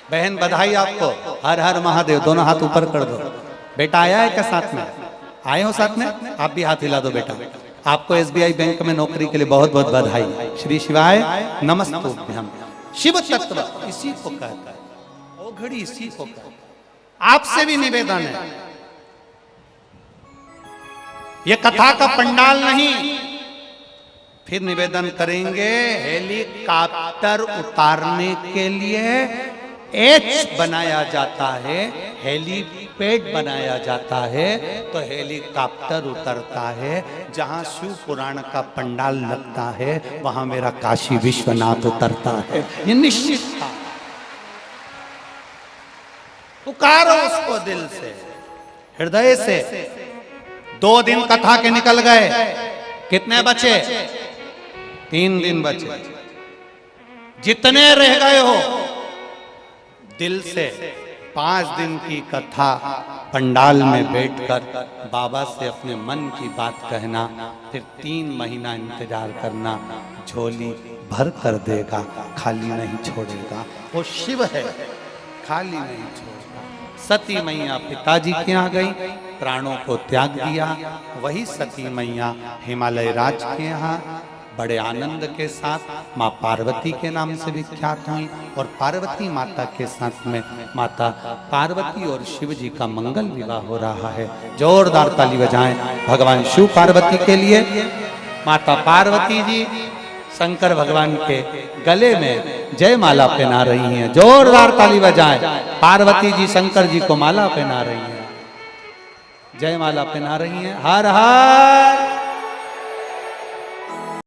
बहन बधाई आपको, हर हर महादेव, दोनों हाथ ऊपर कर दो। बेटा आया है क्या साथ में? आए हो साथ में? आप भी हाथ हिला दो बेटा। आपको एसबीआई बैंक में नौकरी के लिए बहुत बहुत बधाई। श्री शिवाय नमस्तुभ्यम। शिव तत्व इसी को कहता है, वो घड़ी इसी को कहता है। आपसे भी निवेदन है, ये कथा का पंडाल नहीं, फिर निवेदन करेंगे, हेलीकॉप्टर उतारने के लिए एच बनाया जाता है, हेलीपैड बनाया जाता है, तो हेलीकॉप्टर उतरता है। जहां शिव पुराण का पंडाल लगता है वहां मेरा काशी विश्वनाथ उतरता है। ये निश्चित था। पुकारो उसको दिल से, हृदय से। 2 दिन कथा के निकल गए, कितने बचे? 3 दिन बचे। जितने रह गए हो दिल से 5 दिन की कथा पंडाल में बैठकर बाबा से अपने मन की बात कहना, फिर 3 महीना इंतजार करना, झोली भर कर देगा, खाली नहीं छोड़ेगा। वो शिव है, खाली नहीं छोड़ेगा। सती मैया पिताजी के यहाँ गई, प्राणों को त्याग दिया। वही सती मैया हिमालय राज के यहाँ बड़े आनंद के साथ माँ पार्वती के नाम से विख्यात हुई, और पार्वती माता के साथ में माता पार्वती और शिव जी का मंगल विवाह हो रहा है। जोरदार ताली बजाएं भगवान शिव पार्वती के लिए। माता पार्वती जी शंकर भगवान के गले में जय माला पहना रही हैं। जोरदार ताली बजाएं। पार्वती जी शंकर जी को माला पहना रही हैं, जय माला पहना रही हैं। हर हर